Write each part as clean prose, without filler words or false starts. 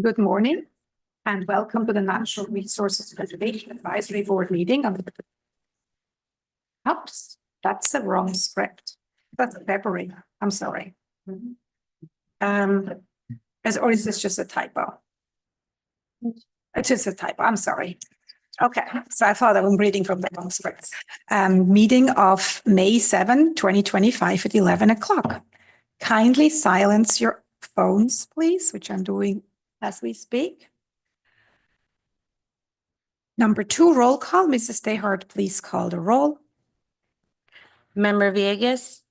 Good morning and welcome to the Natural Resources Preservation Advisory Board meeting on the. Oops, that's the wrong script. That's February. I'm sorry. Or is this just a typo? It's just a typo. I'm sorry. Okay, so I thought I was reading from the wrong script. Meeting of May 7, 2025 at 11 o'clock. Kindly silence your phones, please, which I'm doing as we speak. Number 2, roll call. Mrs. Dehart, please call the roll. Member Villegas?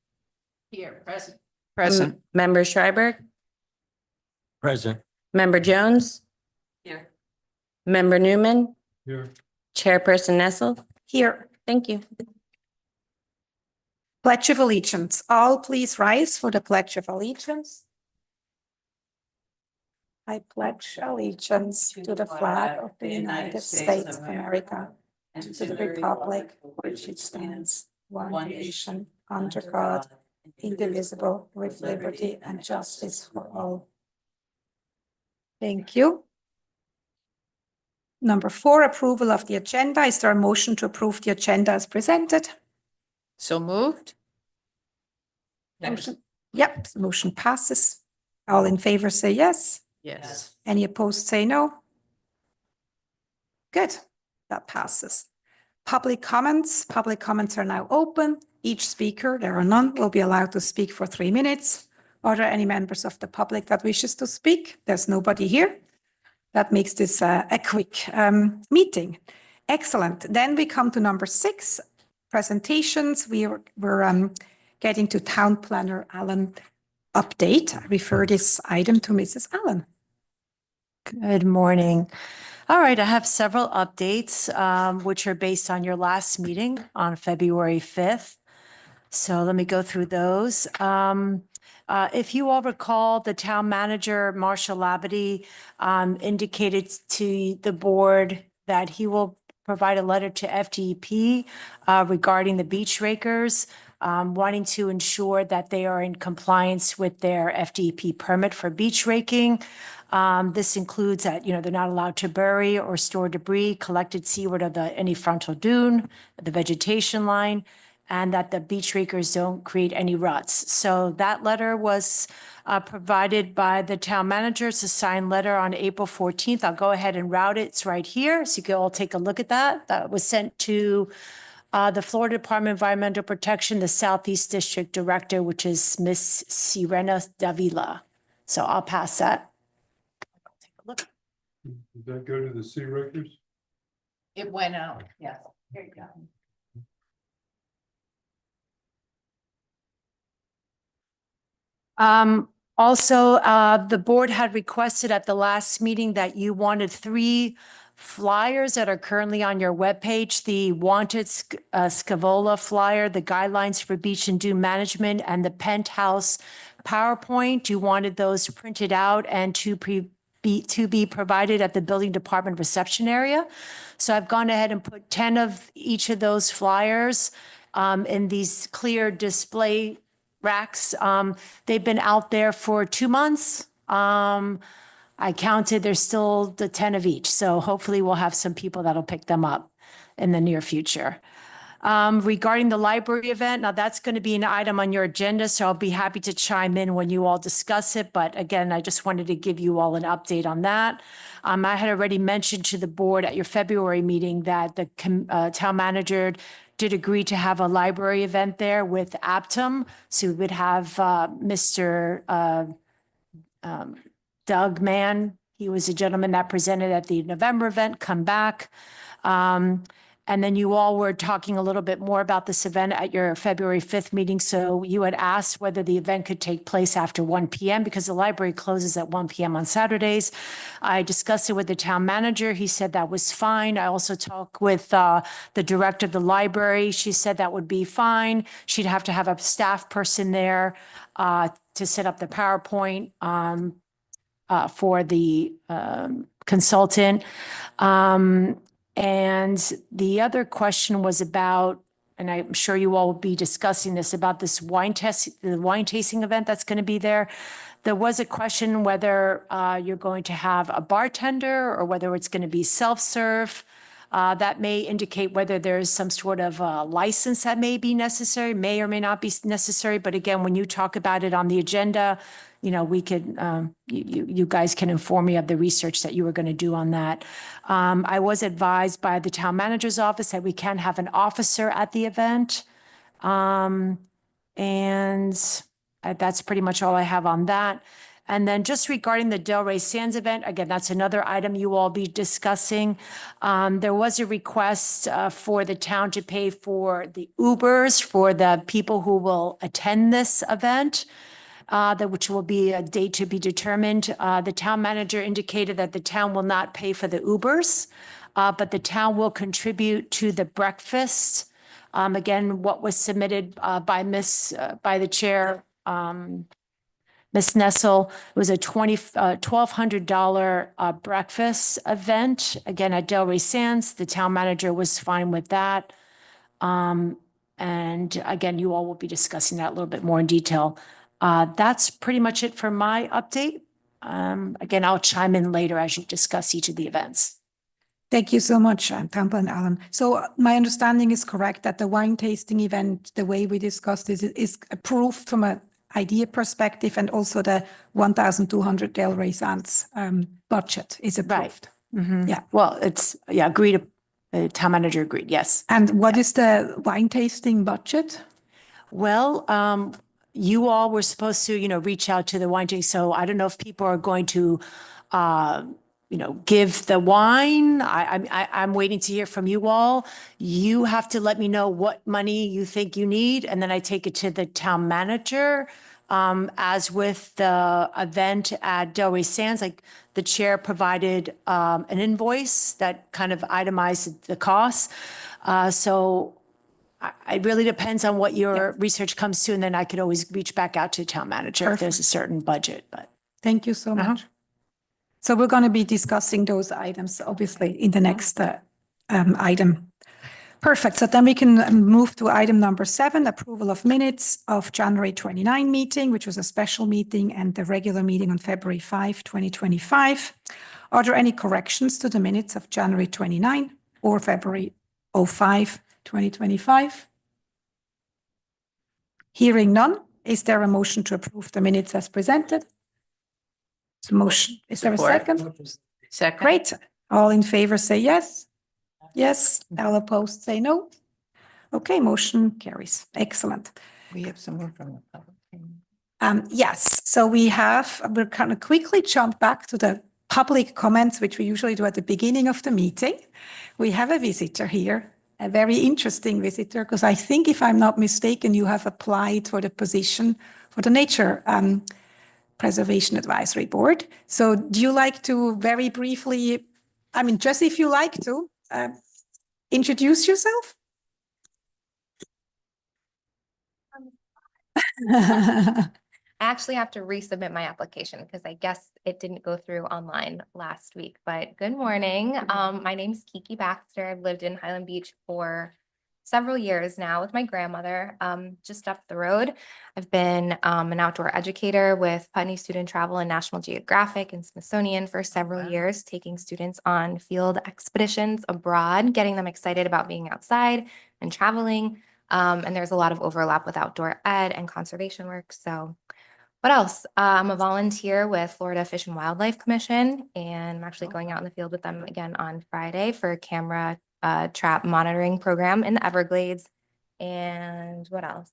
Here, present. Present. Member Schreiber? Present. Member Jones? Here. Member Newman? Here. Chairperson Nessel? Here, Thank you. Pledge of Allegiance. All please rise for the Pledge of Allegiance. I pledge allegiance to the flag of the United States of America and to the republic for which it stands, one nation, under God, indivisible, with liberty and justice for all. Thank you. Number 4, approval of the agenda. Is there a motion to approve the agenda as presented? So moved? Motion. Yep, motion passes. All in favor say yes. Yes. Any opposed say no. Good, that passes. Public comments. Public comments are now open. Each speaker, there are none, will be allowed to speak for 3 minutes. Are there any members of the public that wishes to speak? There's nobody here. That makes this a quick meeting. Excellent. Then we come to number 6, presentations. We're getting to Town Planner Allen update. I refer this item to Mrs. Allen. Good morning. All right, I have several updates, which are based on your last meeting on February 5th. So let me go through those. If you all recall, the town manager, Marshall Labadie, indicated to the board that he will provide a letter to FDEP regarding the beach rakers, wanting to ensure that they are in compliance with their FDEP permit for beach raking. This includes that, they're not allowed to bury or store debris collected seaward of any frontal dune, the vegetation line, and that the beach rakers don't create any ruts. So that letter was provided by the town manager. It's a signed letter on April 14th. I'll go ahead and route it. It's right here, so you can all take a look at that. That was sent to the Florida Department of Environmental Protection, the Southeast District Director, which is Miss Sirena Davila. So I'll pass that. Take a look. Did that go to the Sea Rakers? It went out, yes. Here you go. Also, the board had requested at the last meeting that you wanted 3 flyers that are currently on your webpage, the wanted Scavola flyer, the guidelines for beach and dune management, and the penthouse PowerPoint. You wanted those printed out and to be provided at the building department reception area. So I've gone ahead and put 10 of each of those flyers in these clear display racks. They've been out there for 2 months. I counted, there's still the 10 of each. So hopefully we'll have some people that'll pick them up in the near future. Regarding the library event, now that's going to be an item on your agenda, so I'll be happy to chime in when you all discuss it. But again, I just wanted to give you all an update on that. I had already mentioned to the board at your February meeting that the town manager did agree to have a library event there with Aptum. So we would have Mr. Doug Mann. He was a gentleman that presented at the November event, come back. And then you all were talking a little bit more about this event at your February 5th meeting. So you had asked whether the event could take place after 1 p.m. because the library closes at 1 p.m. on Saturdays. I discussed it with the town manager. He said that was fine. I also talked with the director of the library. She said that would be fine. She'd have to have a staff person there to set up the PowerPoint for the consultant. And the other question was about and I'm sure you all will be discussing this about this the wine tasting event that's going to be there. There was a question whether you're going to have a bartender or whether it's going to be self-serve. That may indicate whether there's some sort of license that may be necessary, may or may not be necessary. But again, when you talk about it on the agenda, you know, we could, you guys can inform me of the research that you were going to do on that. I was advised by the town manager's office that we can have an officer at the event. And that's pretty much all I have on that. And then just regarding the Delray Sands event, again, that's another item you all be discussing. There was a request for the town to pay for the Ubers for the people who will attend this event, which will be a date to be determined. The town manager indicated that the town will not pay for the Ubers, but the town will contribute to the breakfast. Again, what was submitted by the chair, Ms. Nessel, was a $1,200 breakfast event, again, at Delray Sands. The town manager was fine with that. And again, you all will be discussing that a little bit more in detail. That's pretty much it for my update. Again, I'll chime in later as you discuss each of the events. Thank you so much, Tampa and Alan. So my understanding is correct that the wine tasting event, the way we discussed it, is approved from an idea perspective, and also the 1,200 Delray Sands budget is approved. Yeah. Well, agreed. The town manager agreed, yes. And what is the wine tasting budget? Well, you all were supposed to, reach out to the wine tasting. So I don't know if people are going to, give the wine. I'm waiting to hear from you all. You have to let me know what money you think you need, and then I take it to the town manager. As with the event at Delray Sands, like the chair provided an invoice that kind of itemized the costs. So it really depends on what your research comes to, and then I could always reach back out to the town manager if there's a certain budget, but. Thank you so much. So we're going to be discussing those items, obviously, in the next item. Perfect. So then we can move to item number 7, approval of minutes of January 29 meeting, which was a special meeting, and the regular meeting on February 5, 2025. Are there any corrections to the minutes of January 29 or February 5, 2025? Hearing none, is there a motion to approve the minutes as presented? It's a motion. Is there a Support. second? Second. Great. All in favor say yes. Yes. All opposed say no. Okay, motion carries. Excellent. We have some more from the public. Yes, so we're kind of quickly jump back to the public comments, which we usually do at the beginning of the meeting. We have a visitor here, a very interesting visitor, because I think, if I'm not mistaken, you have applied for the position for the Nature Preservation Advisory Board. So do you like to very briefly, just if you like to, introduce yourself? I actually have to resubmit my application because I guess it didn't go through online last week, but good morning. My name's Kiki Baxter. I've lived in Highland Beach for several years now with my grandmother, just up the road. I've been an outdoor educator with Putney Student Travel and National Geographic and Smithsonian for several years, taking students on field expeditions abroad, getting them excited about being outside and traveling. And there's a lot of overlap with outdoor ed and conservation work. So what else? I'm a volunteer with Florida Fish and Wildlife Commission, and I'm actually going out in the field with them again on Friday for a camera trap monitoring program in the Everglades. And what else?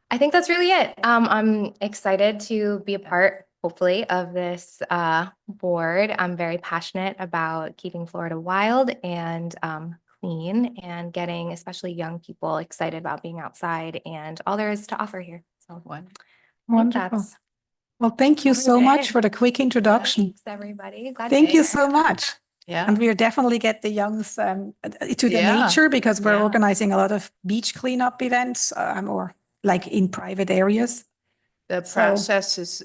I think that's really it. I'm excited to be a part, hopefully, of this board. I'm very passionate about keeping Florida wild and clean, and getting especially young people excited about being outside and all there is to offer here. So Wonderful. Well, thank you so much for the quick introduction. Thanks, everybody. Glad to Thank be you here. so much. Yeah. And we'll definitely get the youngs to the Yeah. nature, because we're Yeah. organizing a lot of beach cleanup events, or like in private areas. The So- process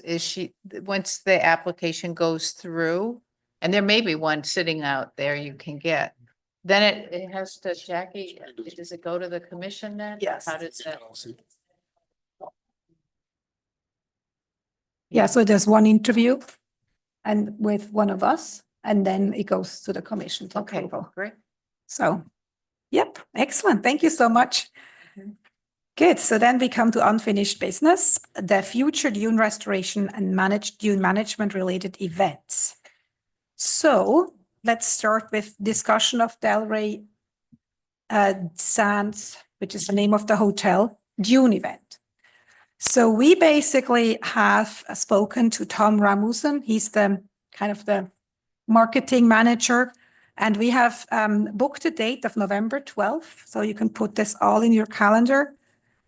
once the application goes through, and there may be one sitting out there you can get. Then it has to, Jackie, does it go to the commission then? Yes. How does that? Yeah, so there's one interview and with one of us, and then it goes to the commission for Okay, approval. great. So, yep, excellent. Thank you so much. Mhm. Good. So then we come to unfinished business, the future dune restoration and managed dune management related events. So let's start with discussion of Delray Sands, which is the name of the hotel, dune event. So we basically have spoken to Tom Ramusen. He's the kind of the marketing manager. And we have booked a date of November 12th. So you can put this all in your calendar.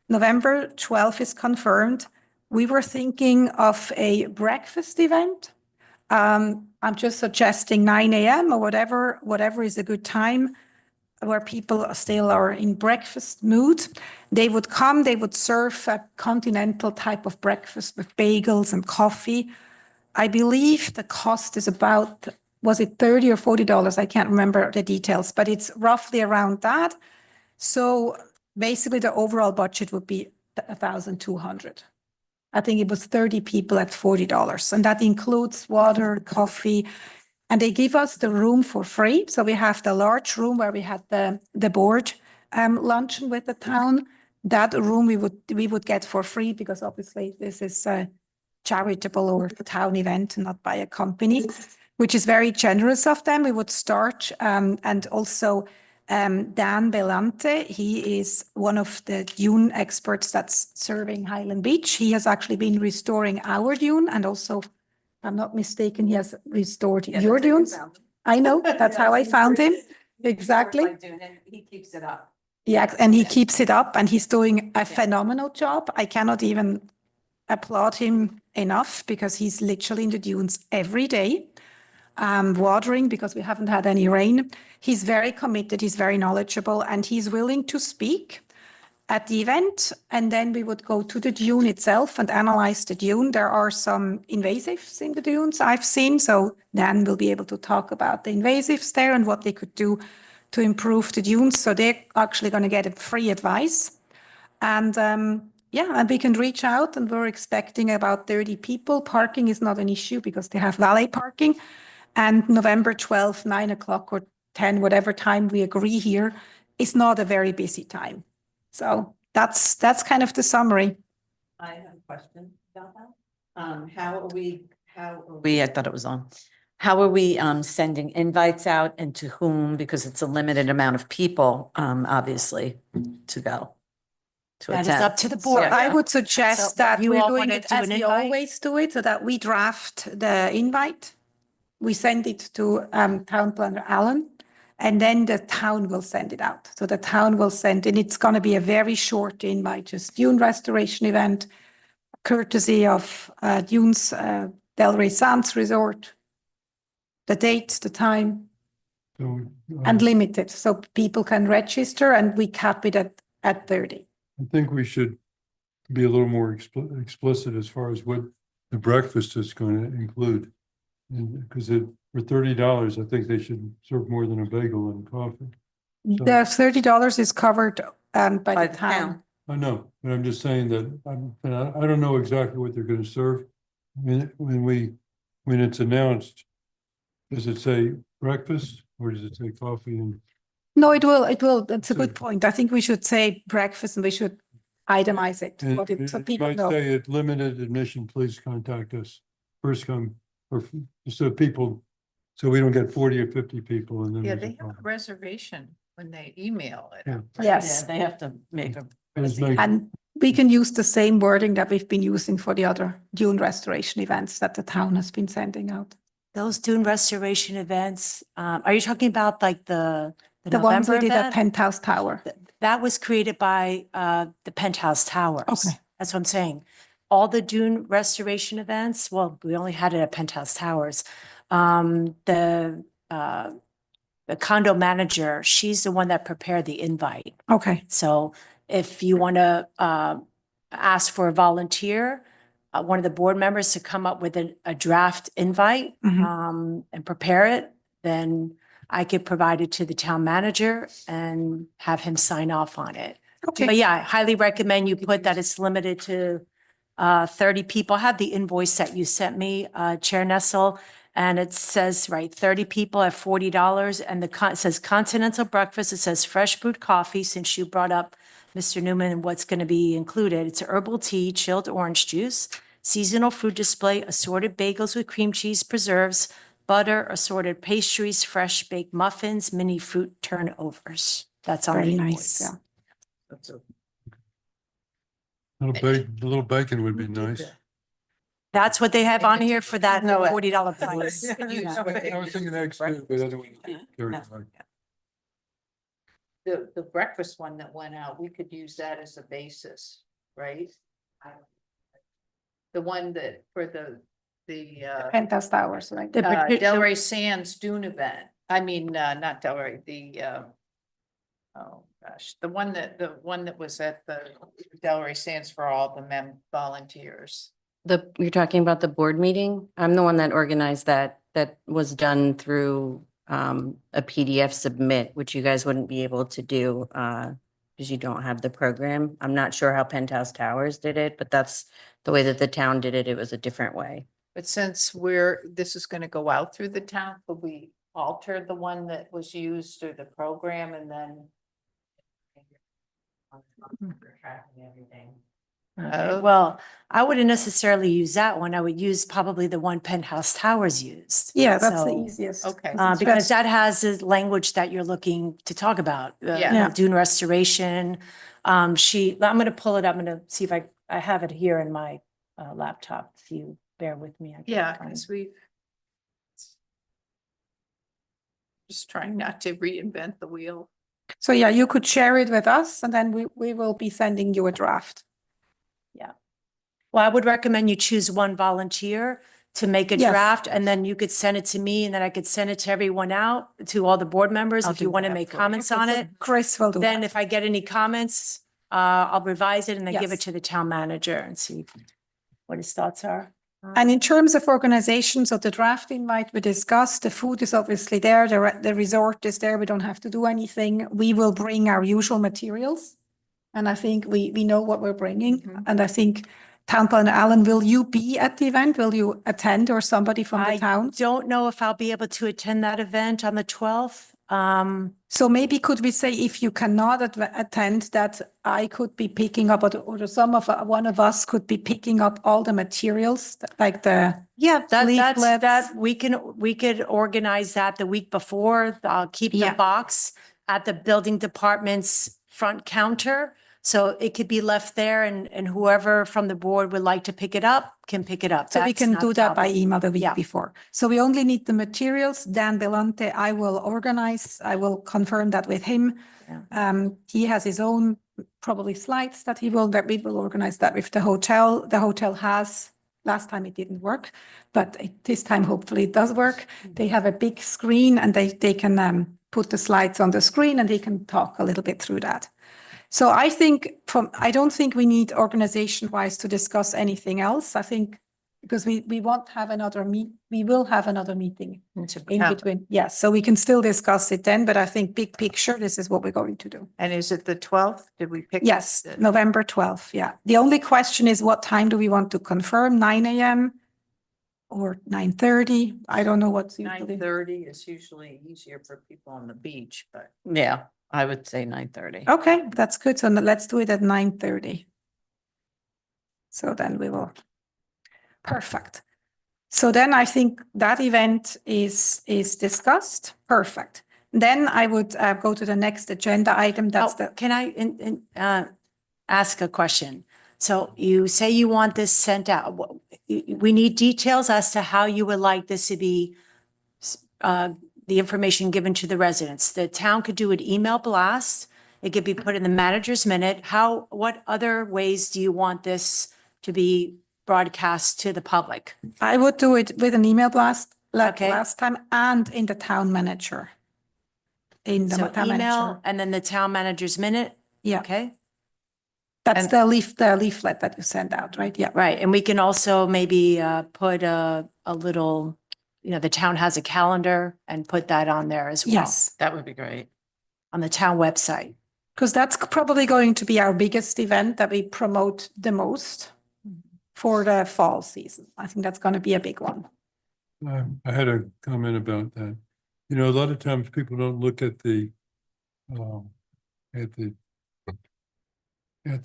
November 12th is confirmed. We were thinking of a breakfast event. I'm just suggesting 9 a.m. or whatever is a good time where people still are in breakfast mood. They would come, they would serve a continental type of breakfast with bagels and coffee. I believe the cost is about, was it $30 or $40? I can't remember the details, but it's roughly around that. So basically the overall budget would be $1,200. I think it was 30 people at $40, and that includes water, coffee, and they give us the room for free. So we have the large room where we had the board luncheon with the town. That room we would get for free because obviously this is a charitable or town event, not by a company, which is very generous of them. We would start and also Dan Belante, he is one of the dune experts that's serving Highland Beach. He has actually been restoring our dune, and also, if I'm not mistaken, he has restored your dunes. I know, that's how I found him. Exactly. He keeps it up. Yeah, and he keeps it up, and he's doing a phenomenal job. I cannot even applaud him enough because he's literally in the dunes every day. Watering because we haven't had any rain. He's very committed, he's very knowledgeable, and he's willing to speak at the event. And then we would go to the dune itself and analyze the dune. There are some invasives in the dunes I've seen, so Dan will be able to talk about the invasives there and what they could do to improve the dunes. So they're actually going to get a free advice. And yeah, and we can reach out, and we're expecting about 30 people. Parking is not an issue because they have valet parking. And November 12th, 9 o'clock or 10, whatever time we agree here, is not a very busy time. So that's kind of the summary. I have a question about that. How are we, I thought it was on. How are we sending invites out and to whom? Because it's a limited amount of people, obviously, to go. To That is attend. up to the board. I would suggest So that you we're all doing wanna it do as an we invite? always do it, so that we draft the invite. We send it to Town Planner Allen, and then the town will send it out. So the town will send, and it's going to be a very short invite, just dune restoration event, courtesy of Dunes Delray Sands Resort, the date, the time, So, and limited, so people can register, and we cap it at 30. I think we should be a little more explicit as far as what the breakfast is going to include. Because for $30, I think they should serve more than a bagel and coffee. So- The $30 is covered by the town. I know, but I'm just saying that I don't know exactly what they're going to serve. When it's announced, does it say breakfast or does it say coffee and? No, it will. That's a So- good point. I think we should say breakfast, and we should itemize it. And what it- so it people might know. say at limited admission, please contact us. First come, or so we don't get 40 or 50 people and then. Yeah, there's a they have a problem. reservation when they email it. Yeah. Yes, Yeah, they have to make a. It's like- and we can use the same wording that we've been using for the other dune restoration events that the town has been sending out. Those dune restoration events, are you talking about like the The ones we November did at event? Penthouse Tower. That was created by the Penthouse Towers. Okay. That's what I'm saying. All the dune restoration events, well, we only had it at Penthouse Towers. The condo manager, she's the one that prepared the invite. Okay, So if you want to ask for a volunteer, one of the board members to come up with a draft invite Mhm. and prepare it, then I could provide it to the town manager and have him sign off on it. But Okay, yeah, I highly recommend you put that it's limited to 30 people. I have the invoice that you sent me, Chair Nessel, and it says, right, 30 people at $40, and it says continental breakfast. It says fresh brewed coffee, since you brought up, Mr. Newman, and what's going to be included. It's herbal tea, chilled orange juice, seasonal fruit display, assorted bagels with cream cheese, preserves, butter, assorted pastries, fresh baked muffins, mini fruit turnovers. That's on the very nice, invoice. yeah. A little bacon would be nice. That's what they have on here for that No, $40 price. Could use Yeah. I was thinking eggs too, but I don't want to carry it back. The breakfast one that went out, we could use that as a basis, right? The one that for the Penthouse Towers, right? The partic- Delray Sands Dune event. I mean, not Delray, oh gosh, the one that was at the Delray Sands for all the volunteers. You're talking about the board meeting? I'm the one that organized that. That was done through a PDF submit, which you guys wouldn't be able to do because you don't have the program. I'm not sure how Penthouse Towers did it, but that's the way that the town did it. It was a different way. But since this is gonna go out through the town, could we alter the one that was used through the program and then? Tracking everything. Well, I wouldn't necessarily use that one. I would use probably the one Penthouse Towers used. Yeah, that's the So, easiest. Okay. Because that has the language that you're looking to talk about. Yeah. Dune restoration. I'm going to pull it up. I'm going to see if I have it here in my laptop. If you bear with me. I can Yeah, find because we. Just trying not to reinvent the wheel. So yeah, you could share it with us and then we will be sending you a draft. Well, I would recommend you choose one volunteer to make a Yes. draft, and then you could send it to me, and then I could send it to everyone out, to all the board members, I'll if you do want to that make for you. comments on So it. Chris will do Then that. if I get any comments, I'll revise it and then give it Yes. to the town manager and see what his thoughts are. And in terms of organization, so the draft invite we discussed, the food is obviously there, the resort is there, we don't have to do anything. We will bring our usual materials. And I think we know what we're bringing. And I think Town Planner Alan, will you be at the event? Will you attend or somebody from the I town? don't know if I'll be able to attend that event on the 12th. So maybe could we say if you cannot attend that I could be picking up or one of us could be picking up all the materials like the, Yeah, Leaflets. that we could organize that the week before. I'll keep the Yeah. box at the building department's front counter. So it could be left there and whoever from the board would like to pick it up can pick it up. so we That's can not do a that by problem. email the week Yeah. before. So we only need the materials. Dan Belante, I will organize, I will confirm that with him. Yeah. He has his own probably slides that we will organize that with the hotel. The hotel has, last time it didn't work, but this time hopefully it does work. They have a big screen and they can put the slides on the screen and they can talk a little bit through that. So I think I don't think we need organization wise to discuss anything else. I think because we won't have we will have another meeting in between. Yes, so we can still discuss it then, but I think big picture, this is what we're going to do. And is it the 12th? Did we pick? Yes, the- November 12th, yeah. The only question is what time do we want to confirm, 9 a.m. or 9:30? I don't know what's usually. 9:30 is usually easier for people on the beach, but. Yeah, I would say 9:30. Okay, that's good. So let's do it at 9:30. So then we will. Perfect. So then I think that event is discussed. Perfect. Then I would go to the next agenda item. That's Oh, the, can I ask a question? So you say you want this sent out. We need details as to how you would like this to be, the information given to the residents. The town could do an email blast. It could be put in the manager's minute. What other ways do you want this to be broadcast to the public? I would do it with an email blast like Okay. last time and in the town manager. In the So town email manager. and then the town manager's minute? Yeah, Okay, that's And- the leaflet that you send out, right? Yeah. right. And we can also maybe put a little the town has a calendar and put that on there as well. Yes, That would be great. On the town website. because that's probably going to be our biggest event that we promote the most for the fall season. I think that's going to be a big one. I had a comment about that. You know, a lot of times people don't look at the, at the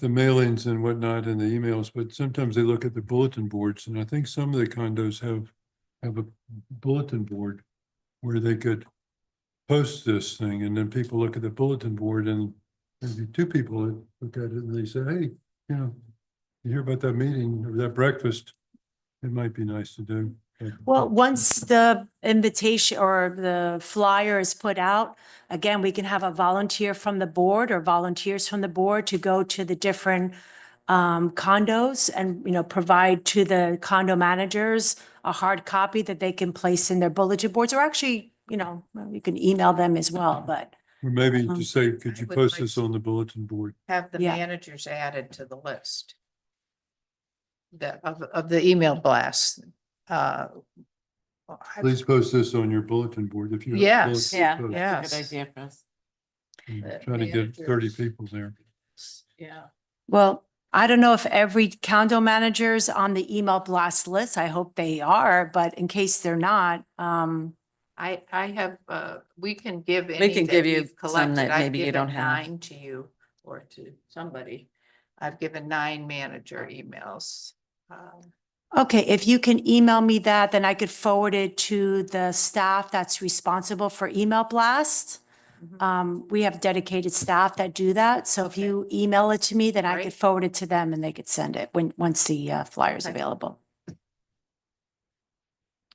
mailings and whatnot and the emails, but sometimes they look at the bulletin boards, and I think some of the condos have a bulletin board where they could post this thing, and then people look at the bulletin board, and maybe two people look at it and they say, hey, you know, you hear about that meeting or that breakfast, it might be nice to do. Well, once the invitation or the flyer is put out, again, we can have a volunteer from the board or volunteers from the board to go to the different condos and, provide to the condo managers a hard copy that they can place in their bulletin boards, or actually, you can email them as well, but Or maybe to say, could I you would post like this to- on the bulletin board? Have the Yeah. managers added to the list. Of the email blasts. Well, I- Please post this on your bulletin board if you. have Yes. bullets to Yeah, post. Yes. Good idea for us. And Try to get 30 people there. Yeah. well, I don't know if every condo manager's on the email blast list. I hope they are, but in case they're not, I have, we can give We any can that give you we've some collected. that I've maybe you given don't have. 9 to you or to somebody. I've given 9 manager emails. okay, if you can email me that, then I could forward it to the staff that's responsible for email blast. We have dedicated staff that do that. So if Okay. you email it to me, then I Great. could forward it to them and they could send it once the flyer's Okay. available.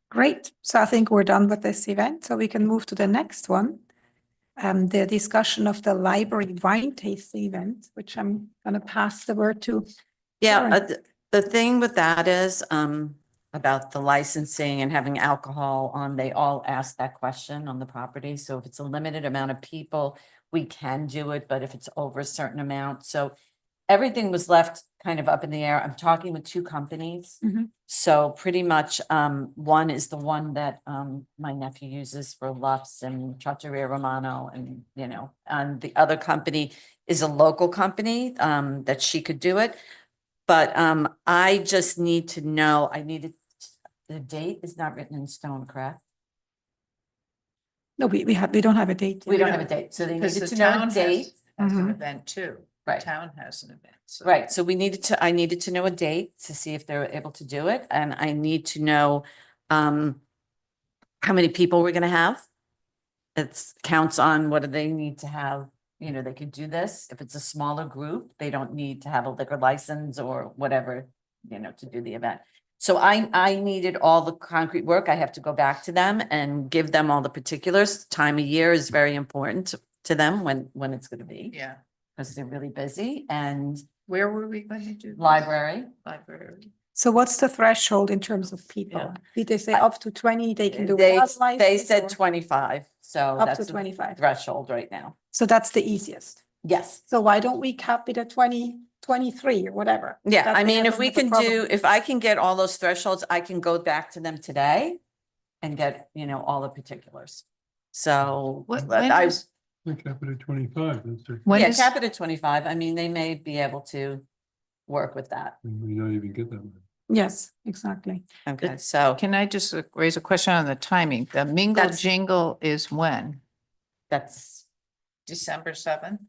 Great. So I think we're done with this event, so we can move to the next one. The discussion of the library wine tasting event, which I'm going to pass the word to. Yeah, Sharon. the thing with that is, about the licensing and having alcohol on, they all ask that question on the property. So if it's a limited amount of people, we can do it, but if it's over a certain amount, so everything was left kind of up in the air. I'm talking with 2 companies. Mhm. So pretty much, one is the one that, my nephew uses for Lux and Trattoria Romano and, and the other company is a local company, that she could do it. But, I just need to know, the date is not written in stone, correct? No, we don't have a date. We yet. don't have a date, so they Because needed the to know town a date. has an Mhm. event too. The Right. town has an event. So. Right, so I needed to know a date to see if they're able to do it, and I need to know, how many people we're gonna have. It's counts on what do they need to have, they could do this. If it's a smaller group, they don't need to have a liquor license or whatever, to do the event. So I needed all the concrete work. I have to go back to them and give them all the particulars. Time of year is very important to them when it's gonna be. Yeah. Because they're really busy, and Where were we going to do? this? library. Library. So what's the threshold in terms of people? Yeah. Did they say up to 20, they can do They, without they license, said or 25, so Up to that's the 25. threshold right now. So that's the easiest. Yes. So why don't we cap it at 20, 23 or whatever? Yeah, That I way mean, if don't we have a can problem. if I can get all those thresholds, I can go back to them today and get, all the particulars. So, What- but when I, is- We cap it at 25, that's it. When yeah, is- cap it at 25. I mean, they may be able to work with that. And we don't even get that one. Yes, exactly. Okay, so Can I just raise a question on the timing? The Mingle That's- Jingle is when? that's, December 7th?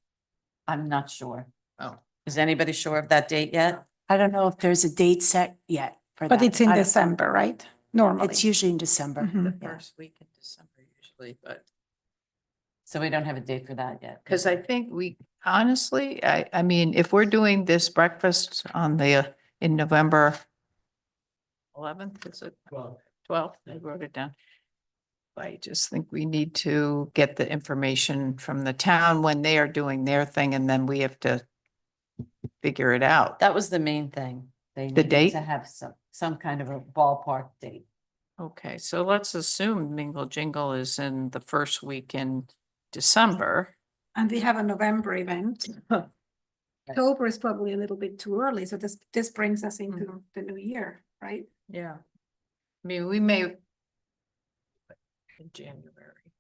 I'm not sure. Oh. Is anybody sure of that date yet? I don't know if there's a date set yet for that. But it's in I don't- December, right? Normally. It's usually in December. Mhm. The Yeah. first week in December usually, but. So we don't have a date for that yet. Because I think honestly, I mean, if we're doing this breakfast on in November 11th, is it? 12th, I wrote it down. I just think we need to get the information from the town when they are doing their thing, and then we have to figure it out. That was the main thing. They The needed date? to have some kind of a ballpark date. Okay, so let's assume Mingle Jingle is in the first week in December. And we have a November event. October is probably a little bit too early, so this brings us into Mhm. the new year, right? Yeah. I mean, we may in January.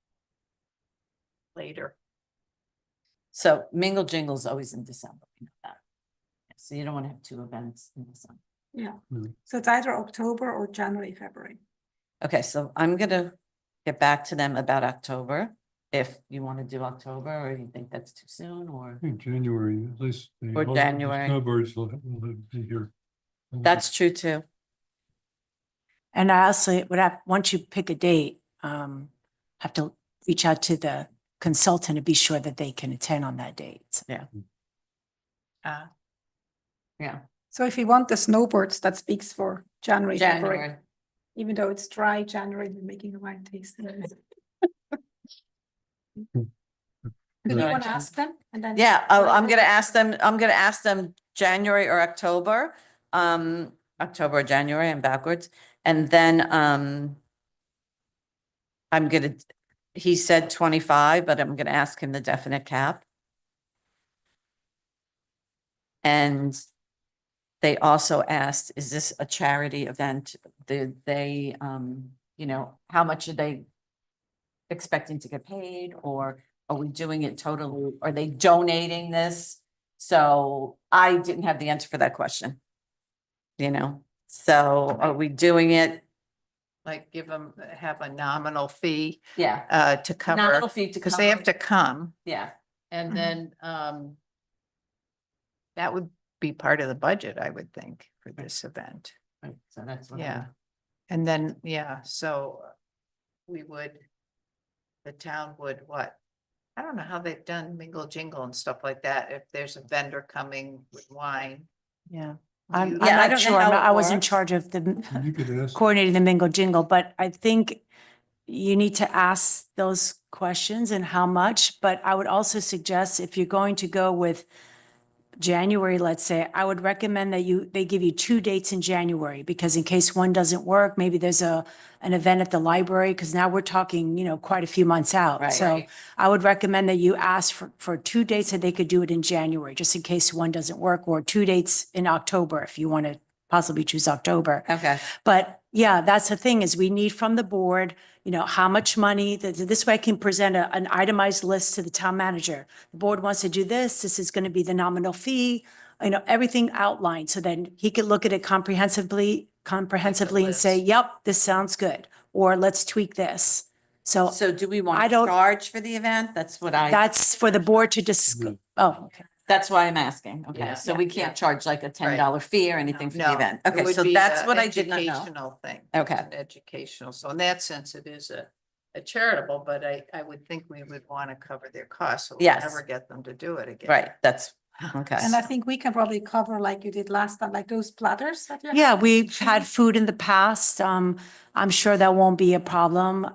Later. So Mingle Jingle is always in December, you know that. So you don't want to have two events in December. Yeah. Mm. So it's either October or January, February. Okay, so I'm gonna get back to them about October, if you want to do October, or you think that's too soon, or. I think January, at least. Or the January. Snowbirds will be here. That's true too. And I also would have, once you pick a date, have to reach out to the consultant to be sure that they can attend on that date. Uh, Yeah. So if you want the snowbirds, that speaks for January, February. January. Even though it's dry January, we're making a wine tasting. Do you Right. want to ask them? And then? Yeah, I'm gonna ask them January or October, October or January and backwards. And then, he said 25, but I'm gonna ask him the definite cap. And they also asked, is this a charity event? Did they, how much are they expecting to get paid, or are we doing it totally? Are they donating this? So I didn't have the answer for that question. So are we doing it? like have a nominal fee, Yeah. to Nominal cover, fee to because they have cover. to come. Yeah. And Mhm. then, that would be part of the budget, I would think, for this event. Right, so that's what Yeah. And then, yeah, so the town would what? I don't know how they've done mingle jingle and stuff like that, if there's a vendor coming with wine. Yeah. Do I'm you- Yeah, I not don't know sure. how it I was in works. charge of the You could ask. coordinating the Mingle Jingle, but I think you need to ask those questions and how much, but I would also suggest if you're going to go with January, let's say, I would recommend that they give you 2 dates in January, because in case one doesn't work, maybe there's an event at the library, because now we're talking, quite a few months out. Right. So Right. I would recommend that you ask for 2 dates that they could do it in January, just in case one doesn't work, or 2 dates in October, if you want to possibly choose October. Okay. But yeah, that's the thing, is we need from the board, how much money, this way I can present an itemized list to the town manager. The board wants to do this is going to be the nominal fee, everything outlined, so then he could look at it comprehensively and say, list. yep, this sounds good, or let's tweak this. So So do we want I to don't- charge for the event? That's what that's for the board to discuss. Mm. Oh, okay. That's why I'm asking. Okay, Yeah. so we can't charge like a $10 fee or anything for the No, event. it Okay, would so be that's a what I did not know. Educational thing. Okay. It's an educational, so in that sense, it is a charitable, but I would think we would want to cover their costs. So we'll Yes. never get them to do it again. Right, that's, okay. And I think we can probably cover like you did last time, like those platters that you had. Yeah, we've had food in the past. I'm sure that won't be a problem.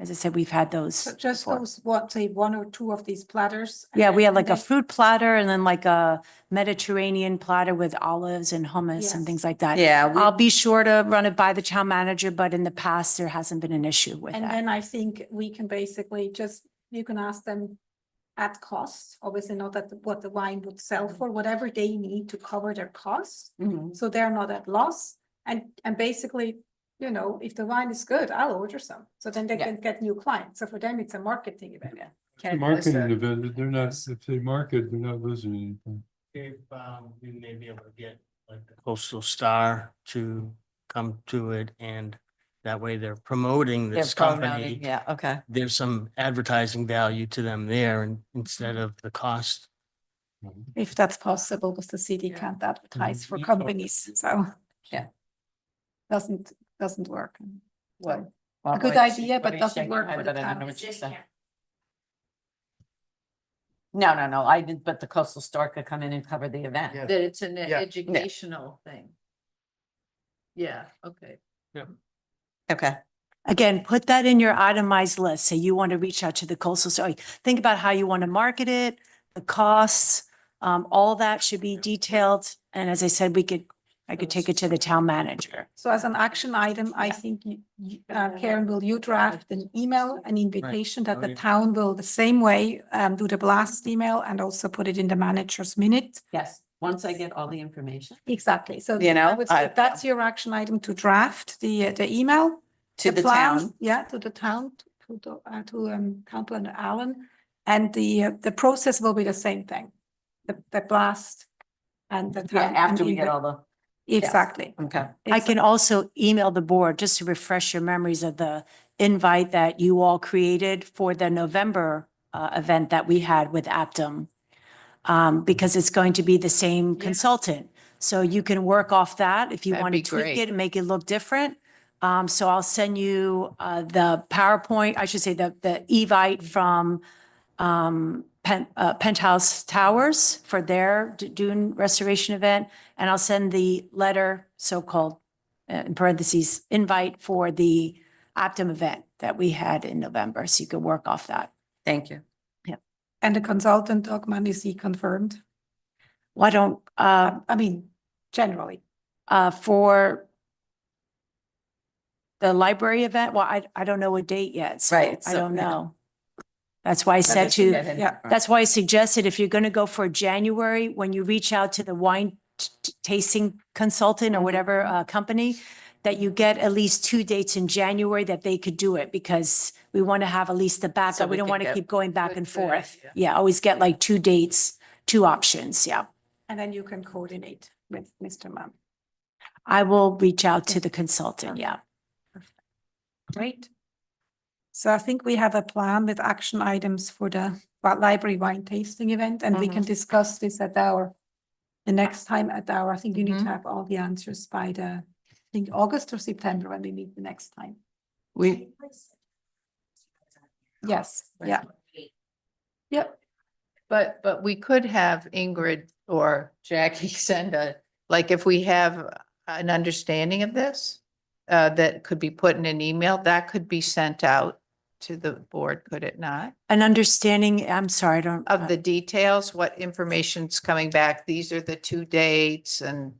As I said, we've had those. So just before. those, say 1 or 2 of these platters. and Yeah, then- we had and like a then- fruit platter and then like a Mediterranean platter with olives and hummus and Yes. things like that. Yeah, I'll be sure to run it by the town manager, but in the past, there hasn't been an issue with And that. then I think we can basically you can ask them at cost, obviously not at what the wine would sell for, whatever they need to cover their costs. Mhm. So they're not at loss. And basically, if the wine is good, I'll order some. So then they Yeah. can get new clients. So for them, it's a marketing event. It's a marketing event, they're not, if they market, they're not losing anything. If we may be able to get like the Coastal Star to come to it, and that way they're promoting They're this promoting, company. yeah, okay. There's some advertising value to them there, and instead of the cost. If that's possible, because the city Yeah. can't advertise for Mhm. companies, so. Yeah. Doesn't work. What? A good idea, but doesn't work for the I don't know town. what she said. No, I did, but the Coastal Star could come in and cover the event. That it's an Yeah. educational thing. Yeah, okay. Okay, Again, put that in your itemized list. Say you want to reach out to the coastal, so think about how you want to market it, the costs, all that should be detailed. And as I said, I could take it to the town manager. So as an action item, I think Karen, will you draft an email, an invitation that Oh, the yeah. town will the same way do the blast email and also put it in the manager's minute? yes, once I get all the information. Exactly. So You know, I would say I- that's your action item to draft the email. To the plan, town. Yeah, to the town, to Council and Allen. And the process will be the same thing. The blast and the. Yeah, town after and we get invi- all the, Exactly. okay. I can also email the board just to refresh your memories of the invite that you all created for the November event that we had with Aptum. Because it's going to be the same consultant. So you can work off that if you That'd want to be tweak great. it and make it look different. So I'll send you the PowerPoint, I should say the Evite from Penthouse Towers for their dune restoration event. And I'll send the letter, so-called, in parentheses, invite for the Optum event that we had in November. So you can work off that. Thank you. And the consultant, Dogman, is he confirmed? Why don't, I mean, generally. for the library event, well, I don't know a date yet. So Right, I so, don't yeah. know. That's why I said to, Yeah. that's why I suggested if you're going to go for January, when you reach out to the wine tasting consultant or whatever company, that you get at least 2 dates in January that they could do it, because we want to have at least the So backup. We we don't can want to get- keep going back Good, and good forth. idea. Yeah, always get like 2 dates, 2 options. Yeah. And then you can coordinate with Mr. Mann. I will reach out to the consultant. Yeah. Great. So I think we have a plan with action items for the library wine tasting event, and we can discuss this at the next time I think you need to Mhm. have all the answers by I think August or September when we meet the next time. We, Yes, yeah. Yep. but we could have Ingrid or Jackie send like if we have an understanding of this, that could be put in an email, that could be sent out to the board, could it not? An understanding, I'm sorry, I don't. Of the details, what information's coming back, these are the 2 dates and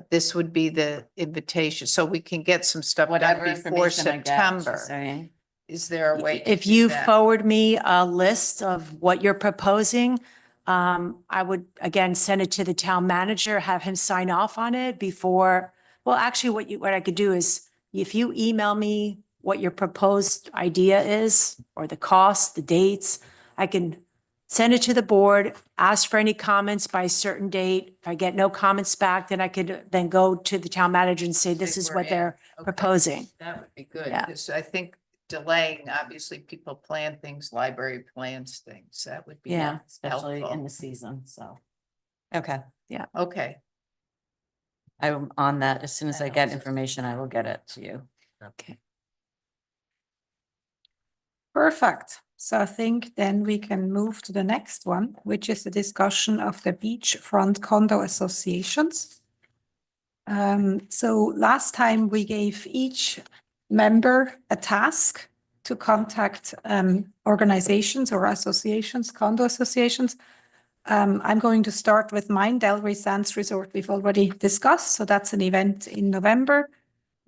this would be the invitation, so we can get some stuff done Whatever before information I get, she's September. saying. Is there a way? to If do you that? forward me a list of what you're proposing, I would again send it to the town manager, have him sign off on it before. Well, actually, what I could do is if you email me what your proposed idea is, or the cost, the dates, I can send it to the board, ask for any comments by a certain date. If I get no comments back, then I could then go to the town manager and say, this Say is we're what in. they're Okay. proposing. That would be good, Yeah. because I think delaying, obviously, people plan things, library plans things, that would be. Yeah, Especially in helpful. the season, so. Okay, Okay, I'm on that. As soon as That I get helps us. information, I will get it to you. Okay. Perfect. So I think then we can move to the next one, which is the discussion of the beachfront condo associations. So last time we gave each member a task to contact organizations or associations, condo associations. I'm going to start with mine, Delray Sands Resort, we've already discussed, so that's an event in November.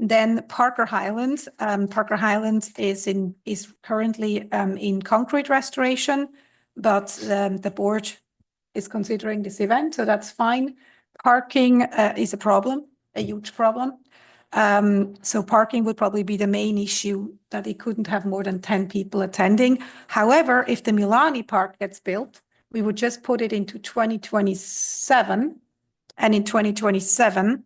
Then Parker Highland. Parker Highland is currently in concrete restoration, but the board is considering this event, so that's fine. Parking is a problem, a huge problem. So parking would probably be the main issue, that it couldn't have more than 10 people attending. However, if the Milani Park gets built, we would just put it into 2027, and in 2027,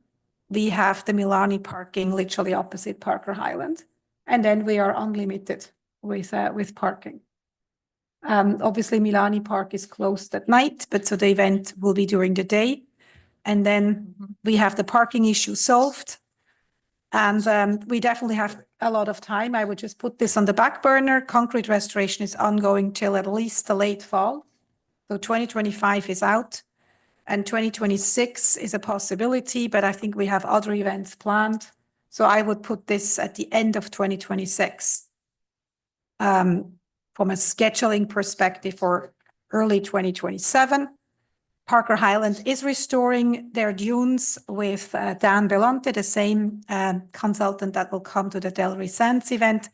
we have the Milani parking literally opposite Parker Highland. And then we are unlimited with parking. Obviously Milani Park is closed at night, but so the event will be during the day. And then we have the parking issue solved. And we definitely have a lot of time. I would just put this on the back burner. Concrete restoration is ongoing till at least the late fall. So 2025 is out. And 2026 is a possibility, but I think we have other events planned. So I would put this at the end of 2026. From a scheduling perspective for early 2027. Parker Highland is restoring their dunes with Dan Belonte, the same consultant that will come to the Delray Sands event.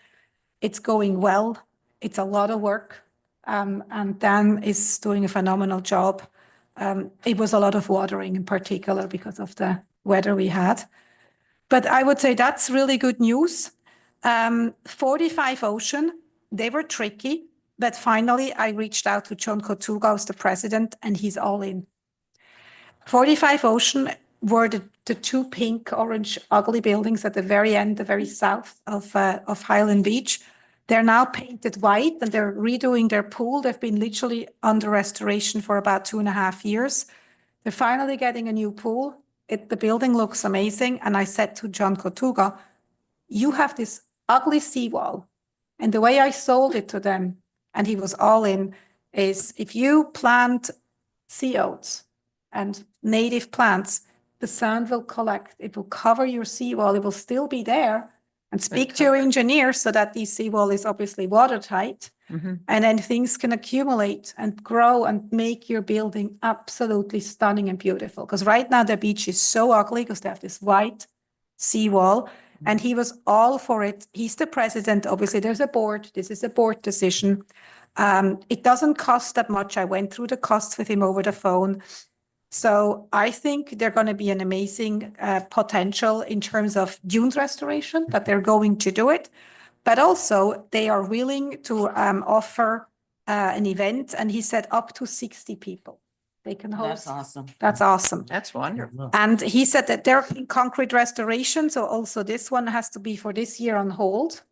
It's going well. It's a lot of work. And Dan is doing a phenomenal job. It was a lot of watering in particular because of the weather we had. But I would say that's really good news. 45 Ocean, they were tricky, but finally I reached out to John Kotuga, who's the president, and he's all in. 45 Ocean were the two pink, orange, ugly buildings at the very end, the very south of Highland Beach. They're now painted white and they're redoing their pool. They've been literally under restoration for about 2.5 years. They're finally getting a new pool. The building looks amazing. And I said to John Kotuga, you have this ugly seawall. And the way I sold it to them, and he was all in, is if you plant sea oats and native plants, the sand will collect, it will cover your seawall, it will still be there. And speak to your engineer so that the seawall is obviously watertight. And then things can accumulate and grow and make your building absolutely stunning and beautiful. Because right now the beach is so ugly because they have this white seawall. And he was all for it. He's the president. Obviously, there's a board. This is a board decision. It doesn't cost that much. I went through the costs with him over the phone. So I think they're going to be an amazing potential in terms of dunes restoration, that they're going to do it. But also they are willing to offer an event. And he said up to 60 people they can host. That's awesome. That's awesome. That's wonderful. And he said that they're in concrete restoration. So also this one has to be for this year on hold.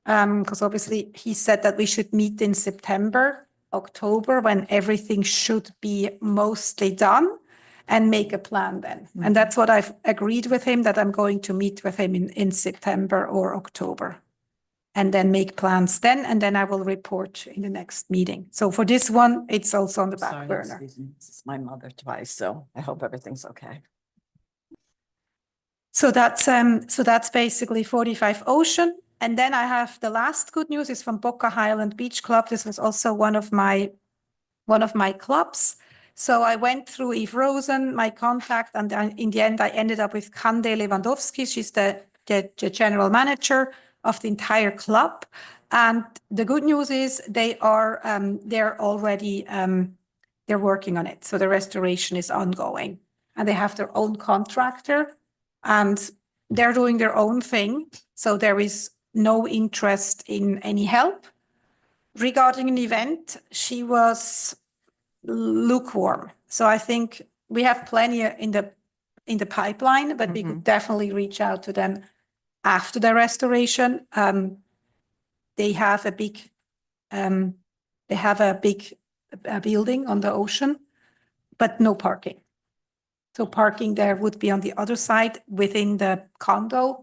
Because obviously he said that we should meet in September, October, when everything should be mostly done, and make a plan then. And that's what I've agreed with him, that I'm going to meet with him in September or October. And then make plans then, and then I will report in the next meeting. So for this one, it's also on the back Sorry, burner. excuse me. This is my mother twice, so I hope everything's okay. So that's basically 45 Ocean. And then I have the last good news is from Boca Highland Beach Club. This was also one of my clubs. So I went through Eve Rosen, my contact, and in the end I ended up with Kande Lewandowski. She's the general manager of the entire club. And the good news is they're already they're working on it. So the restoration is ongoing, and they have their own contractor, and they're doing their own thing. So there is no interest in any help. Regarding an event, she was lukewarm. So I think we have plenty in the pipeline, but we could definitely reach out to them after the restoration. They have a big building on the ocean, but no parking. So parking there would be on the other side within the condo,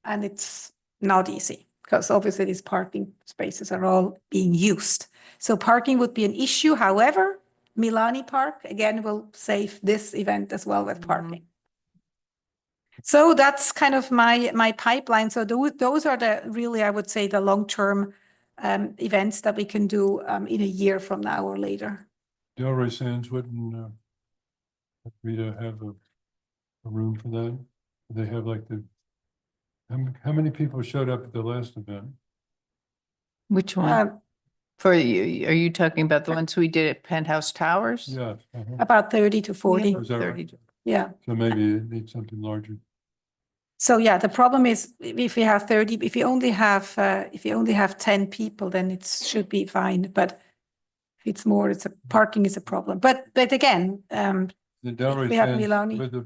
and it's not easy because obviously these parking spaces are all being used. So parking would be an issue. However, Milani Park, again, will save this event as well with parking. So that's kind of my pipeline. So those are the really, I would say, the long-term events that we can do in a year from now or later. Delray Sands wouldn't Rita have a room for that? They have like how many people showed up at the last event? Which one? For you, are you talking about the ones we did at Penthouse Towers? Yeah. About 30 to 40. Is that right? Yeah. So maybe it needs something larger. So yeah, the problem is if you have 30, if you only have 10 people, then it should be fine. But if it's more, parking is a problem. But again, The Delray we have Sands, Milani.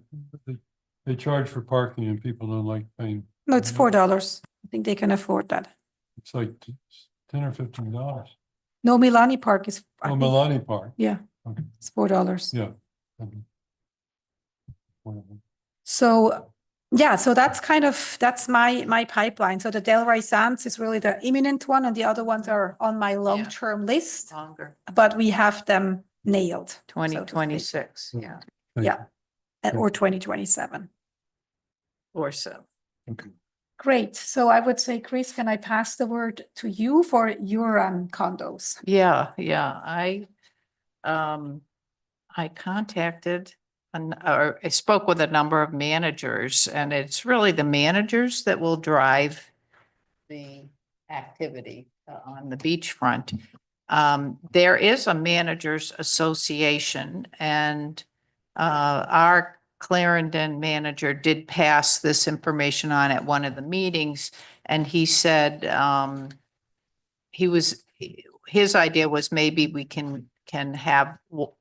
they charge for parking and people don't like paying. No, it's $4. I think they can afford that. It's like $10 or $15. No, Milani Park is. I Oh, think- Milani Park. Yeah, Okay. it's $4. Yeah. So yeah, so that's my pipeline. So the Delray Sands is really the imminent one, and the other ones are on my long-term list, Longer, but we have them nailed. so to speak. 2026, yeah, Thank Yeah. you. Or 2027. or so. Okay. Great. So I would say, Chris, can I pass the word to you for your condos? Yeah, I contacted or I spoke with a number of managers, and it's really the managers that will drive the activity on the beachfront. There is a managers association, and our Clarendon manager did pass this information on at one of the meetings, and he said, his idea was maybe we can have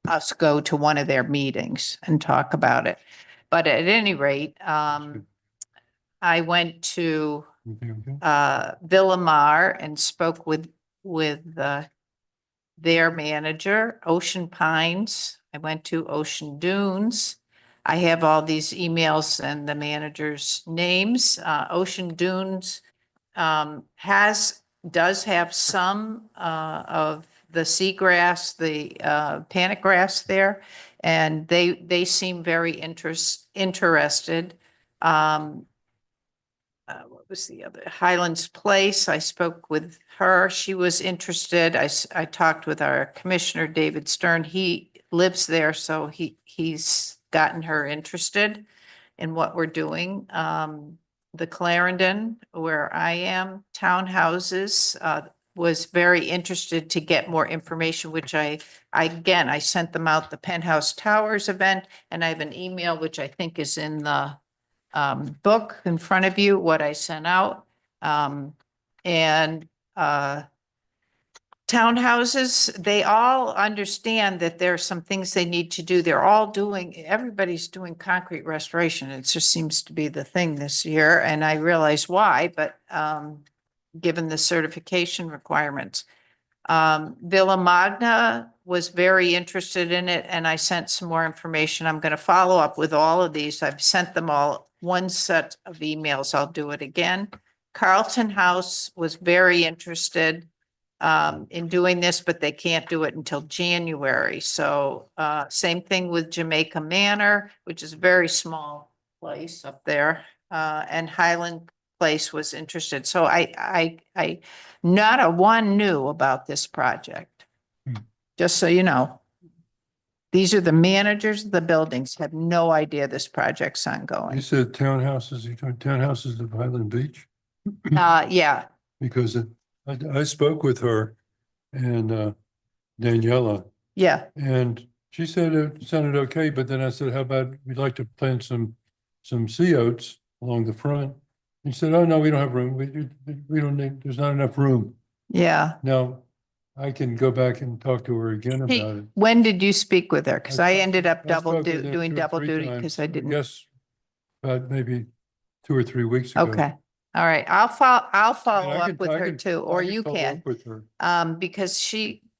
us go to one of their meetings and talk about it. But at any rate, I went to Okay. Villamar and spoke with their manager, Ocean Pines. I went to Ocean Dunes. I have all these emails and the manager's names. Ocean Dunes does have some of the seagrass, the panic grass there, and they seem very interested. What was the other? Highlands Place. I spoke with her. She was interested. I talked with our commissioner, David Stern. He lives there, so he's gotten her interested in what we're doing. The Clarendon, where I am, townhouses, was very interested to get more information, which I sent them out the Penthouse Towers event, and I have an email, which I think is in the book in front of you, what I sent out. Townhouses, they all understand that there are some things they need to do. Everybody's doing concrete restoration. It just seems to be the thing this year, and I realize why, but given the certification requirements. Villa Magna was very interested in it, and I sent some more information. I'm going to follow up with all of these. I've sent them all one set of emails. I'll do it again. Carlton House was very interested in doing this, but they can't do it until January. So same thing with Jamaica Manor, which is a very small place up there, and Highland Place was interested. So I not a one knew about this project. Just so you know, these are the managers of the buildings have no idea this project's You ongoing. said townhouses, you talking townhouses of Highland Beach? Yeah, Because I spoke with her and Daniela, yeah. and she said it sounded okay, but then I said, how about we'd like to plant some sea oats along the front? He said, oh, no, we don't have room. We don't need, there's not enough room. Yeah. Now, I can go back and talk to her again Hey, about it. when did you speak with her? Because I ended up I spoke with her doing 2 or double 3 duty times, because I didn't. Yes, about maybe 2 or 3 weeks ago. Okay. All right. I'll follow And I up with her too, or you follow can. up with her. Because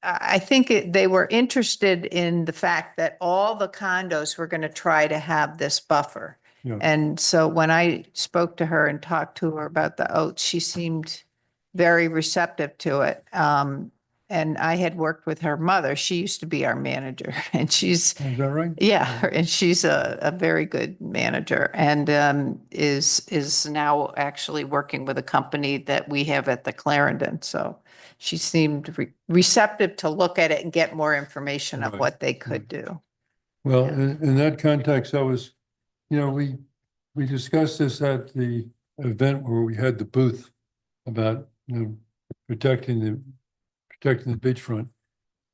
I think they were interested in the fact that all the condos were going to try to have this buffer. Yeah. And so when I spoke to her and talked to her about the oats, she seemed very receptive to it. And I had worked with her mother. She used to be our manager, and she's, Is that right? yeah, and she's a very good manager, and is now actually working with a company that we have at the Clarendon. So she seemed receptive to look at it and get more information on Right, what they could do. Well, Yeah. in that context, we discussed this at the event where we had the booth about, protecting the beachfront.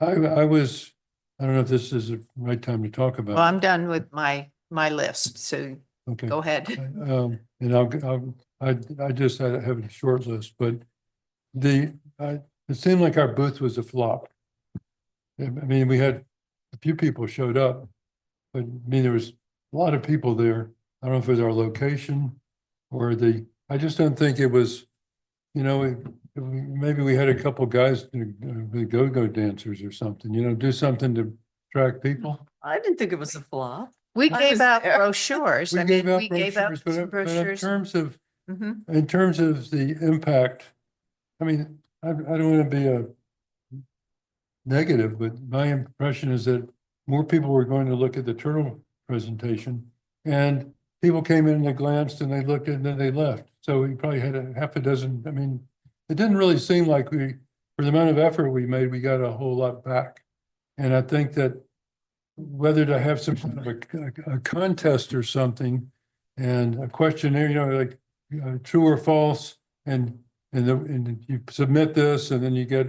I don't know if this is the right time to talk about. Well, I'm done with my list, so Okay. go ahead. And I just have a short list, but it seemed like our booth was a flop. I mean, we had a few people showed up, but I mean, there was a lot of people there. I don't know if it was our location or I just don't think it was, maybe we had a couple guys, the go-go dancers or something, do something to attract people. I didn't think it was a flop. We I gave was out there. brochures. I mean, we gave out brochures, some but in brochures. Mhm. terms of the impact, I mean, I don't want to be a negative, but my impression is that more people were going to look at the turtle presentation, and people came in and they glanced and they looked and then they left. So we probably had a half a dozen. I mean, it didn't really seem like for the amount of effort we made, we got a whole lot back. And I think that whether to have some kind of a contest or something and a questionnaire, like true or false, and you submit this and then you get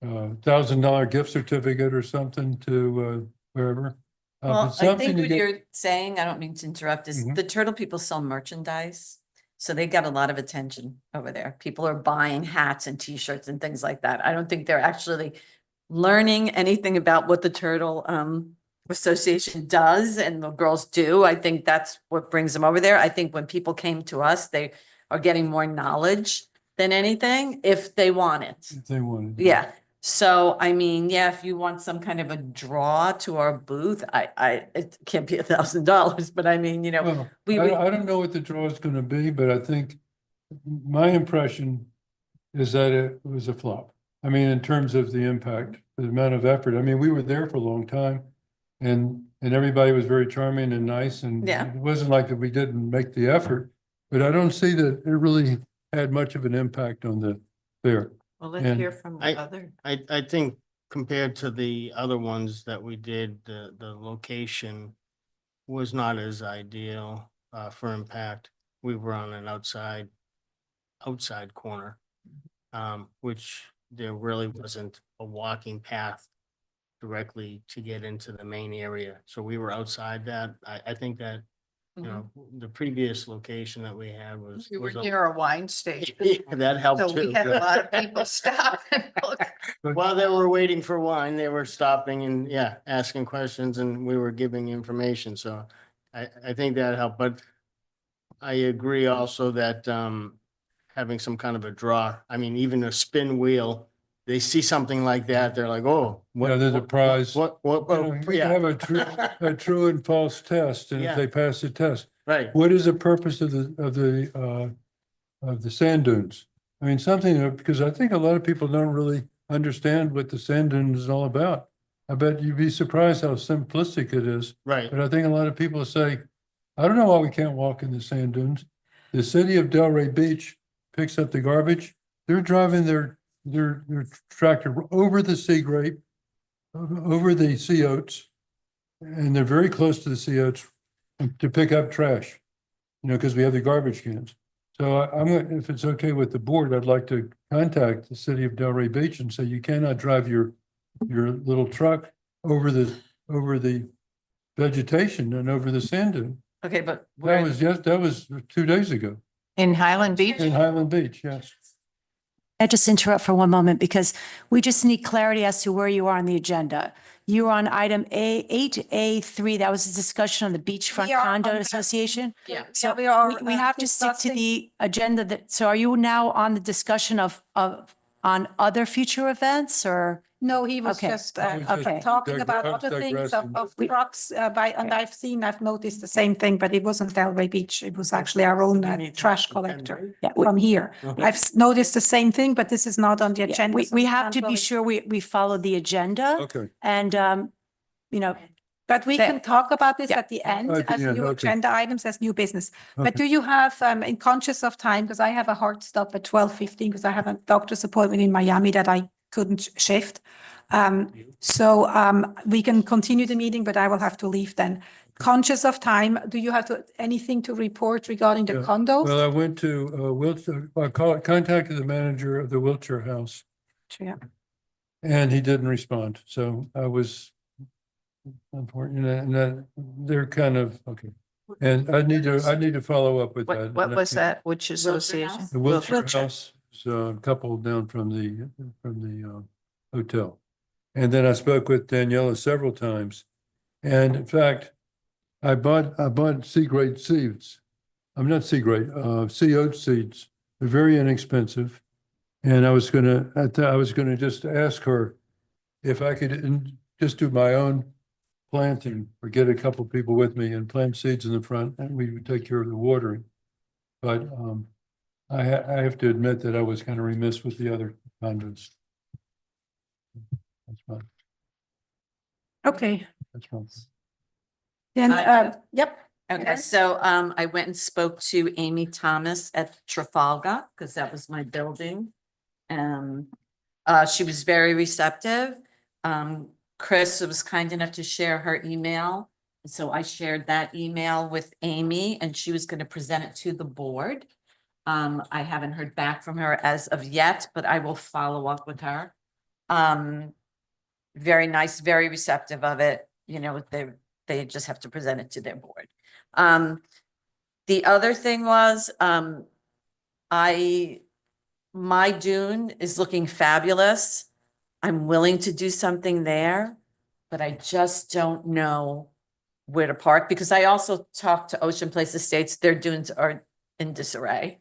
$1,000 gift certificate or something to wherever. but Well, I something think to what get- you're saying, I don't mean to interrupt, is Mhm. the Turtle people sell merchandise. So they got a lot of attention over there. People are buying hats and t-shirts and things like that. I don't think they're actually learning anything about what the Turtle Association does and the girls do. I think that's what brings them over there. I think when people came to us, they are getting more knowledge than anything if they want it. If they wanted. Yeah, so I mean, yeah, if you want some kind of a draw to our booth, it can't be $1,000, but I mean, Well, we I, would- I don't know what the draw is gonna be, but I think my impression is that it was a flop. I mean, in terms of the impact, the amount of effort. I mean, we were there for a long time and everybody was very charming and nice and Yeah. it wasn't like that we didn't make the effort, but I don't see that it really had much of an impact on the fair. Well, let's hear from the I think compared to the other ones that we did, the location was not as ideal for impact. We were on an outside corner, which there really wasn't a walking path directly to get into the main area. So we were outside that. I think that, you know, the previous location that we had was. We were was a- near a wine station. Yeah, that helped So we too. had a lot of people stop and look. While they were waiting for wine, they were stopping and, yeah, asking questions and we were giving information. So I think that helped, but I agree also that having some kind of a draw, I mean, even a spin wheel, they see something like that, they're like, oh. Yeah, there's a prize. What, You know, you can yeah, have a true and false test, and if Yeah. they pass the test, right. what is the purpose of the sand dunes? I mean, something, because I think a lot of people don't really understand what the sand dune is all about. I bet you'd be surprised how simplistic it is, Right. but I think a lot of people say, I don't know why we can't walk in the sand dunes. The city of Delray Beach picks up the garbage. They're driving their tractor over the sea grape, over the sea oats, and they're very close to the sea oats to pick up trash, you know, because we have the garbage cans. So if it's okay with the board, I'd like to contact the city of Delray Beach and say you cannot drive your little truck over the vegetation and over the sand dune. Okay, but That was 2 days ago In Highland Beach? in Highland Beach, yes. I just interrupt for one moment because we just need clarity as to where you are on the agenda. You are on item A8A3, that was a discussion on the Beachfront We are on Condo that. Association. Yeah. So we are, we have to stick to discussing- the agenda that, so are you now on the discussion on other future events or? No, he was Okay. just I was just Okay. talking about I was other things of digressing. trucks and I've noticed the same thing, but it wasn't Delray Beach. It was actually our own trash collector Yeah, from here. Okay. I've noticed the same thing, but this is not on the yeah, agenda. we, so we can't have to be really- sure we follow the agenda Okay. and, you know, But we There. can talk about this Yeah. at the end At the as end, new okay. agenda items, as new business. But Okay. do you have, in conscious of time, because I have a hard stop at 12:15 because I have a doctor's appointment in Miami that I couldn't shift. So we can continue the meeting, but I will have to leave then. Conscious of time, do you have anything to report regarding the Yeah. condos? Well, I went to Wiltshire, contacted the manager of the Wiltshire House Yeah. and he didn't respond. So I was unfortunate and that they're kind of, okay. And I need to follow up with that. What And I was think that? Which association? The Wiltshire Wiltshire. House is a couple down from the hotel. And then I spoke with Daniela several times. And in fact, I bought sea grade seeds. I'm not sea grade, sea oat seeds. They're very inexpensive. And I was gonna just ask her if I could just do my own planting or get a couple people with me and plant seeds in the front and we would take care of the watering. But I have to admit that I was kind of remiss with the other condos. That's fine. Okay, That's fine. then, I- yep. Okay, Okay. so I went and spoke to Amy Thomas at Trafalgar, because that was my building. She was very receptive. Chris was kind enough to share her email. So I shared that email with Amy and she was going to present it to the board. I haven't heard back from her as of yet, but I will follow up with her. Very nice, very receptive of it. You know, They just have to present it to their board. The other thing was, my dune is looking fabulous. I'm willing to do something there, but I just don't know where to park, because I also talked to Ocean Place Estates. Their dunes are in disarray.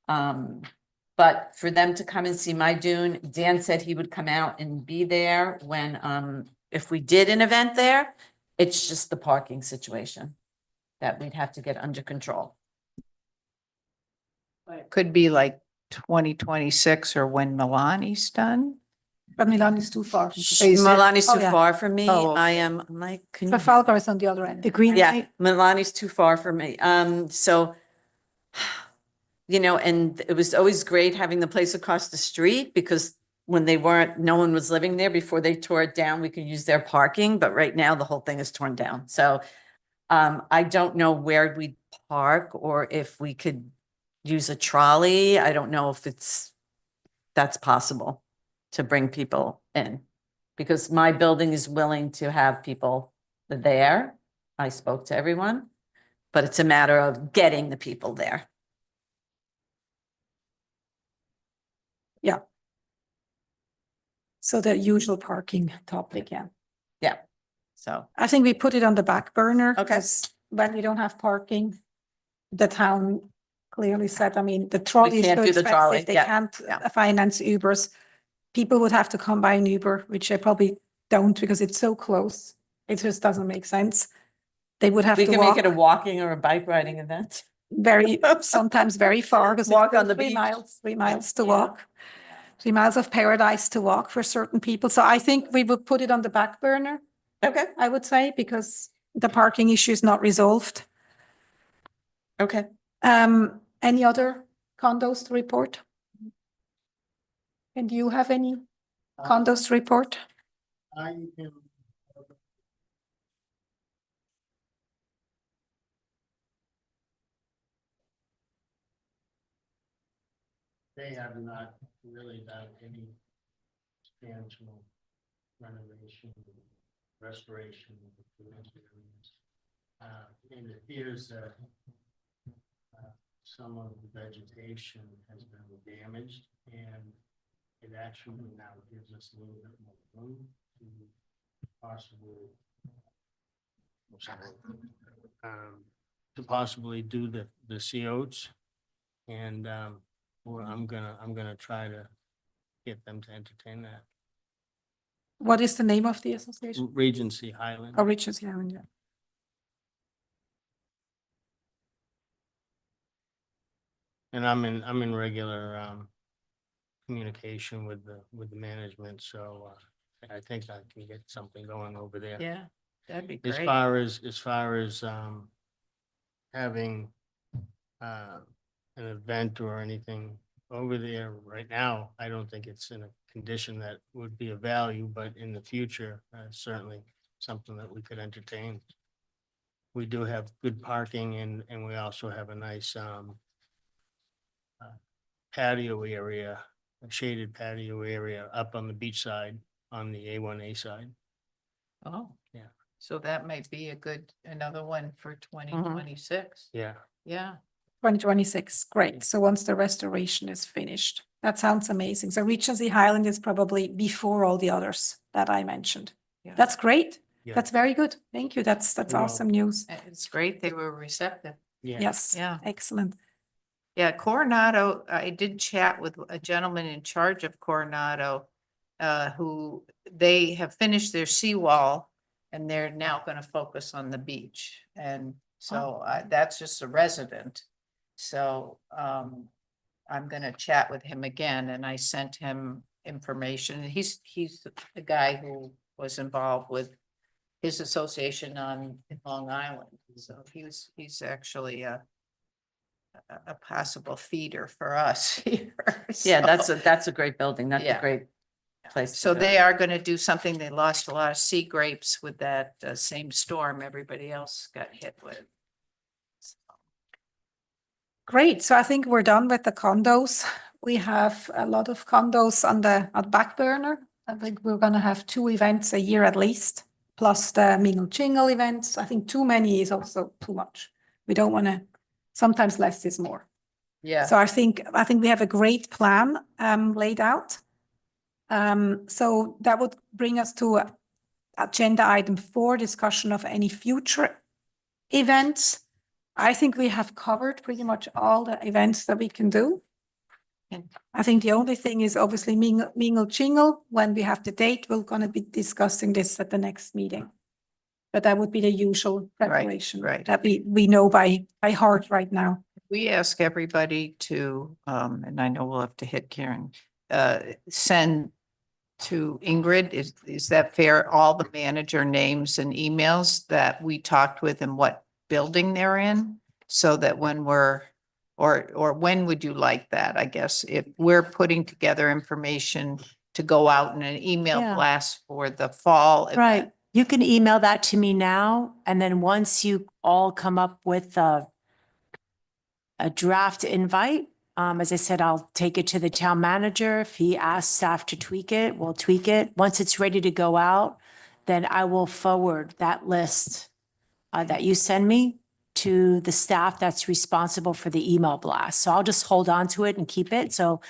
But for them to come and see my dune, Dan said he would come out and be there when, if we did an event there. It's just the parking situation that we'd have to get under control. It could be like 2026 or when Milani's done. But Milan is too far. Is it? Milani's Oh, too yeah. far for me. Oh, I okay. am, I'm like, can you? Trafalgar is on the other end. The green Yeah, light, Milani's too far for me. So, you know, and it was always great having the place across the street, because when no one was living there before they tore it down, we could use their parking, but right now the whole thing is torn down. So, I don't know where we'd park or if we could use a trolley. I don't know if that's possible to bring people in, because my building is willing to have people there. I spoke to everyone, but it's a matter of getting the people there. So the usual parking topic, yeah. Yeah, so, I think we put it on the back burner. Okay. Because when we don't have parking, the town clearly said, I mean, the trolley is can't so do the trolley, expensive, they yeah, can't yeah. finance Ubers. People would have to come by an Uber, which they probably don't because it's so close. It just doesn't make sense. They would have we to can make walk it a walking or a bike riding event. sometimes very far because Walk on the beach. 3 miles to Yeah. walk. 3 miles of paradise to walk for certain people. So I think we would put it on the back burner, Okay, I would say, because the parking issue is not resolved. okay. Any other condos to report? And do you have any condos to report? I am. They have not really done any substantial renovation, restoration of the fields areas. It appears that some of the vegetation has been damaged, and it actually now gives us a little bit more room to possibly do the COs. And well, I'm gonna try to get them to entertain that. What is the name of the association? Regency Highland. Oh, Richards, yeah, yeah. And I'm in regular communication with the management, so I think I can get something going over there. Yeah, that'd be As great. far as having an event or anything over there right now, I don't think it's in a condition that would be of value, but in the future, certainly something that we could entertain. We do have good parking, and we also have a nice patio area, a shaded patio area up on the beach side, on the A1A side. Oh, Yeah. so that might be another one for 2026. Yeah. Yeah, 2026, great. So once the restoration is finished, that sounds amazing. So Regency Highland is probably before all the others that I mentioned. Yeah. That's great. Yeah. That's very good. Thank you. That's Well- awesome news. it's great. They were receptive. Yeah. Yes. Yeah. Excellent. Yeah, Coronado, I did chat with a gentleman in charge of Coronado, who they have finished their seawall and they're now gonna focus on the beach. And so that's just a resident. So I'm gonna chat with him again, and I sent him information. He's the guy who was involved with his association on Long Island. So he's actually a possible feeder for us here. Yeah, So- that's a great building. That's a Yeah. great place. to So go. they are gonna do something. They lost a lot of sea grapes with that same storm everybody else got hit with. Great. So I think we're done with the condos. We have a lot of condos on the back burner. I think we're gonna have 2 events a year at least, plus the mingle jingle events. I think too many is also too much. We don't want to, sometimes less is more. Yeah. So I think we have a great plan laid out. So that would bring us to agenda item 4, discussion of any future events. I think we have covered pretty much all the events that we can do. I think the only thing is obviously mingle jingle. When we have the date, we're going to be discussing this at the next meeting. But that would be the usual preparation right. that we know by heart right now. We ask everybody to, and I know we'll have to hit Karen, send to Ingrid, is that fair? All the manager names and emails that we talked with and what building they're in? So that when we're, or when would you like that? I guess if we're putting together information to go out in an email Yeah. blast for the fall event. Right. You can email that to me now, and then once you all come up with a draft invite, as I said, I'll take it to the town manager. If he asks staff to tweak it, we'll tweak it. Once it's ready to go out, then I will forward that list that you send me to the staff that's responsible for the email blast. So I'll just hold on to it and keep it. So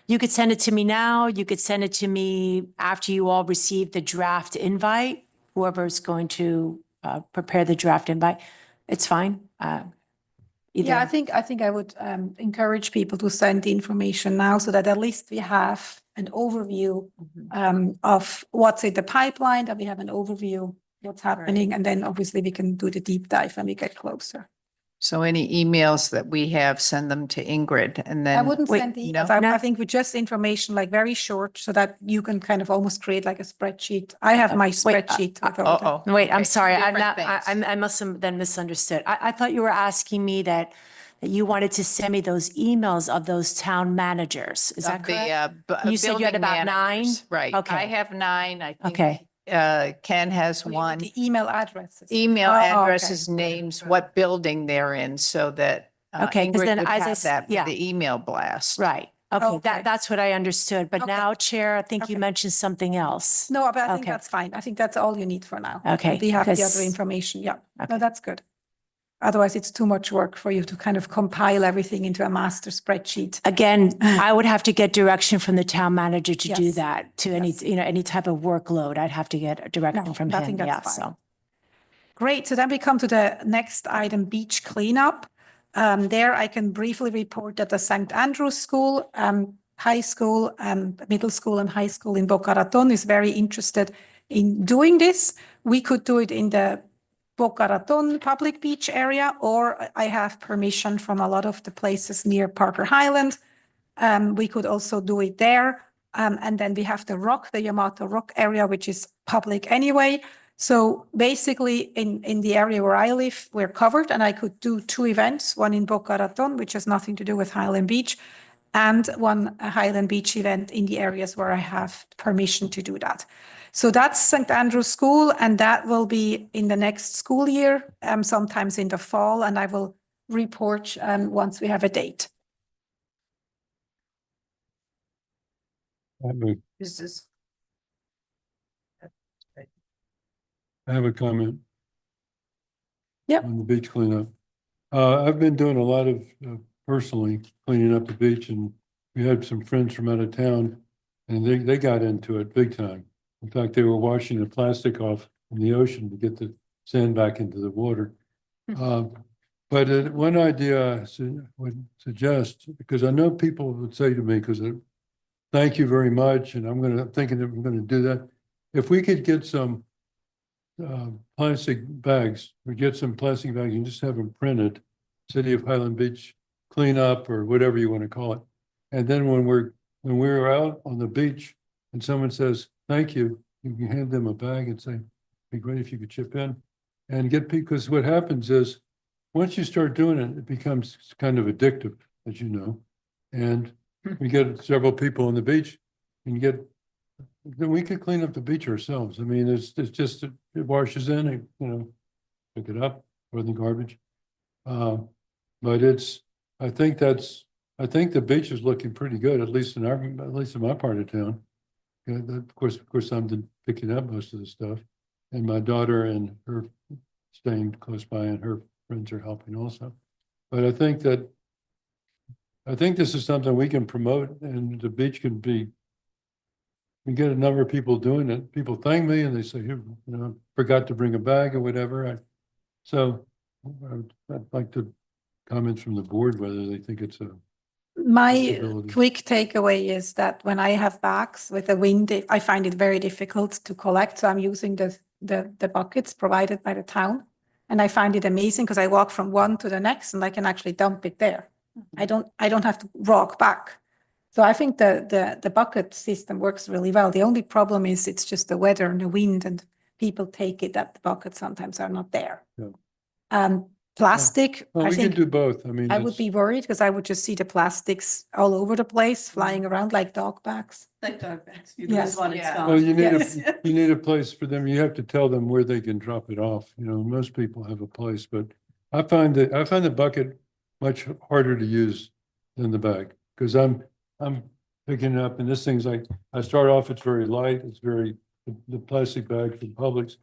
you could send it to me now. You could send it to me after you all receive the draft invite, whoever's going to prepare the draft invite. It's fine. Yeah, I Either. think I would encourage people to send the information now so that at least we have an overview of what's in the pipeline, that we have an overview what's happening, and then obviously we can do the deep dive when we get closer. So any emails that we have, send them to Ingrid and then. I wouldn't Wait, send the no? emails. I No. think with just information, like very short, so that you can kind of almost create like a spreadsheet. I have my spreadsheet with all the. Uh-oh. Wait, I'm Okay, sorry. I'm different not, things. I must have then misunderstood. I thought you were asking me that you wanted to send me those emails of those town managers. Is that Of the, correct? bu- You said you had building about 9? managers. Right. I Okay. have 9. I think, Okay. Ken has Oh, you mean one. The email addresses. Email Oh, okay. addresses, names, what building they're in, so that Okay, 'cause Ingrid then would as I have s- that for yeah. the email blast. Right. Okay, Okay. that's what I understood. But Okay. now, Chair, I think you Okay. mentioned something else. No, but I think Okay. that's fine. I think that's all you need for now. Okay, And we have the other because- information. Yeah, no, Okay. that's good. Otherwise, it's too much work for you to kind of compile everything into a master spreadsheet. Again, I would have to get direction from the town manager to do Yes. that, to any, Yes. any type of workload. I'd have to get a direction No, from I him. think that's Yeah, fine. so. Great. So then we come to the next item, beach cleanup. There I can briefly report that the St. Andrew's School, high school, middle school and high school in Boca Raton is very interested in doing this. We could do it in the Boca Raton public beach area, or I have permission from a lot of the places near Parker Highland. We could also do it there. And then we have the rock, the Yamato Rock area, which is public anyway. So basically in the area where I live, we're covered, and I could do 2 events, one in Boca Raton, which has nothing to do with Highland Beach, and one Highland Beach event in the areas where I have permission to do that. So that's St. Andrew's School, and that will be in the next school year, sometimes in the fall, and I will report once we have a date. Is this? I have a comment. Yep. On the beach cleanup. I've been doing a lot of personally cleaning up the beach, and we had some friends from out of town and they got into it big time. In fact, they were washing the plastic off in the ocean to get the sand back into the water. But one idea I would suggest, because I know people would say to me, because thank you very much, and I'm thinking that we're gonna do that. If we could get some plastic bags, we get some plastic bags and just have them printed, City of Highland Beach cleanup or whatever you want to call it. And then when we're out on the beach and someone says, thank you, you can hand them a bag and say, be great if you could chip in and get, because what happens is once you start doing it, it becomes kind of addictive, as you know. And we get several people on the beach and then we could clean up the beach ourselves. I mean, it's just, it washes in and, pick it up or the garbage. But I think the beach is looking pretty good, at least in my part of town. Of course, I'm picking up most of the stuff. And my daughter and her staying close by and her friends are helping also. But I think this is something we can promote and the beach can be. We get a number of people doing it. People thank me and they say, forgot to bring a bag or whatever. So I'd like to comment from the board whether they think it's a. My Possibility. quick takeaway is that when I have bags with the wind, I find it very difficult to collect. So I'm using the buckets provided by the town. And I find it amazing because I walk from one to the next and I can actually dump it there. I don't have to walk back. So I think the bucket system works really well. The only problem is it's just the weather and the wind and people take it that the buckets sometimes are not there. Yeah. Plastic, Well, I we can think do both. I mean. I would it's- be worried because I would just see the plastics all over the place flying around like dog bags. Like dog bags. You Yes. lose one, it's Yeah. gone. Well, you need Yes. you need a place for them. You have to tell them where they can drop it off. Most people have a place, but I find the bucket much harder to use than the bag. Cause I'm picking it up and this thing's like, I start off, it's very light. It's the plastic bag for Publix,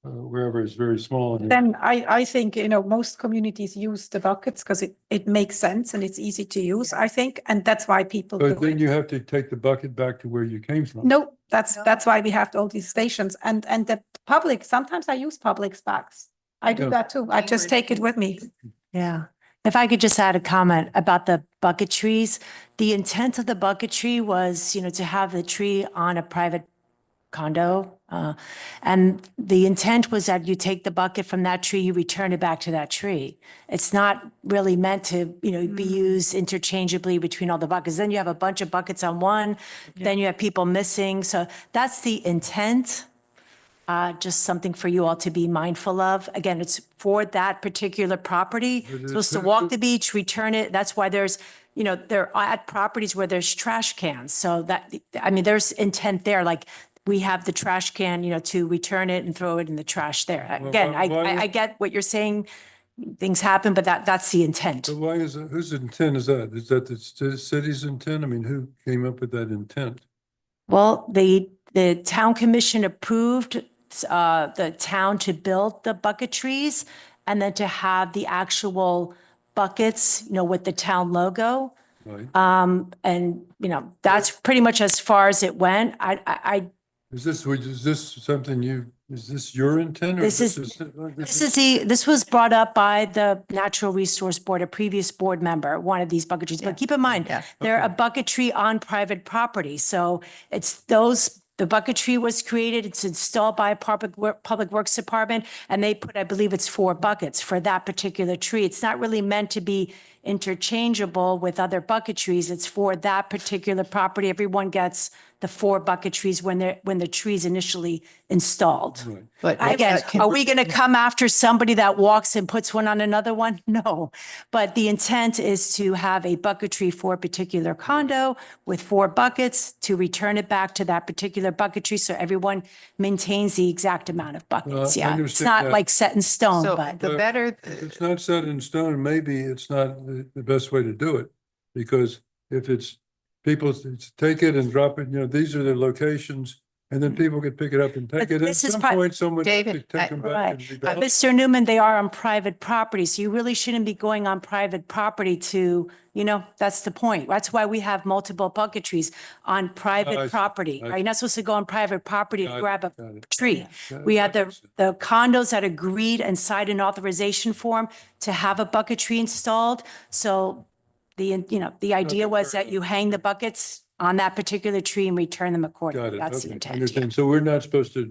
wherever is very small. and Then I think, most communities use the buckets because it makes sense and it's easy to use, I think. And that's why people But do then it. you have to take the bucket back to where you came from. No, that's why we have all these stations and the public, sometimes I use Publix bags. I do Yeah. that too. I just take it with me. Yeah. If I could just add a comment about the bucket trees, the intent of the bucket tree was, to have the tree on a private condo. And the intent was that you take the bucket from that tree, you return it back to that tree. It's not really meant to, be used interchangeably between all the buckets. Then you have a bunch of buckets on one, then you have people missing. So that's the intent. Just something for you all to be mindful of. Again, it's for that particular property. But it's Supposed to better- walk the beach, return it. That's why there's, they're at properties where there's trash cans. So there's intent there. Like we have the trash can, to return it and throw it in the trash there. Well, Again, why- I get what you're saying. Things happen, but that's the intent. So why is it, whose intent is that? Is that the city's intent? I mean, who came up with that intent? Well, the town commission approved the town to build the bucket trees and then to have the actual buckets, with the town logo. Right? And, that's pretty much as far as it went. Is this something is this your intent? or This this was brought up by the Natural Resource Board, a previous board member, one of these bucket trees. But keep in mind, Yeah. they're a bucket tree on private property. So the bucket tree was created, it's installed by a Public Works Department, and they put, I believe it's 4 buckets for that particular tree. It's not really meant to be interchangeable with other bucket trees. It's for that particular property. Everyone gets the 4 bucket trees when the tree's initially installed. Right. But Again, are we going to come after somebody that walks and puts one on another one? No. But the intent is to have a bucket tree for a particular condo with 4 buckets to return it back to that particular bucket tree so everyone maintains the exact amount of buckets. Well, I Yeah, it's understand not that. like set in stone, So but the better, If it's not set in stone, maybe it's not the best way to do it. Because if it's people take it and drop it, these are the locations, and then people could pick it up and take But it. At this is some pri- point, someone David, could take them back Right. and be But back. Mr. Newman, they are on private property, so you really shouldn't be going on private property to, that's the point. That's why we have multiple bucket trees on I private see. property. I Right? You're not supposed to go on private property Got to it, grab a got it. tree. Yeah, We had that makes sense. the condos that agreed and signed an authorization form to have a bucket tree installed. So the idea was that you hang the buckets on that particular tree and return them Got accordingly. it. That's the Okay, intent. understand. So we're not supposed to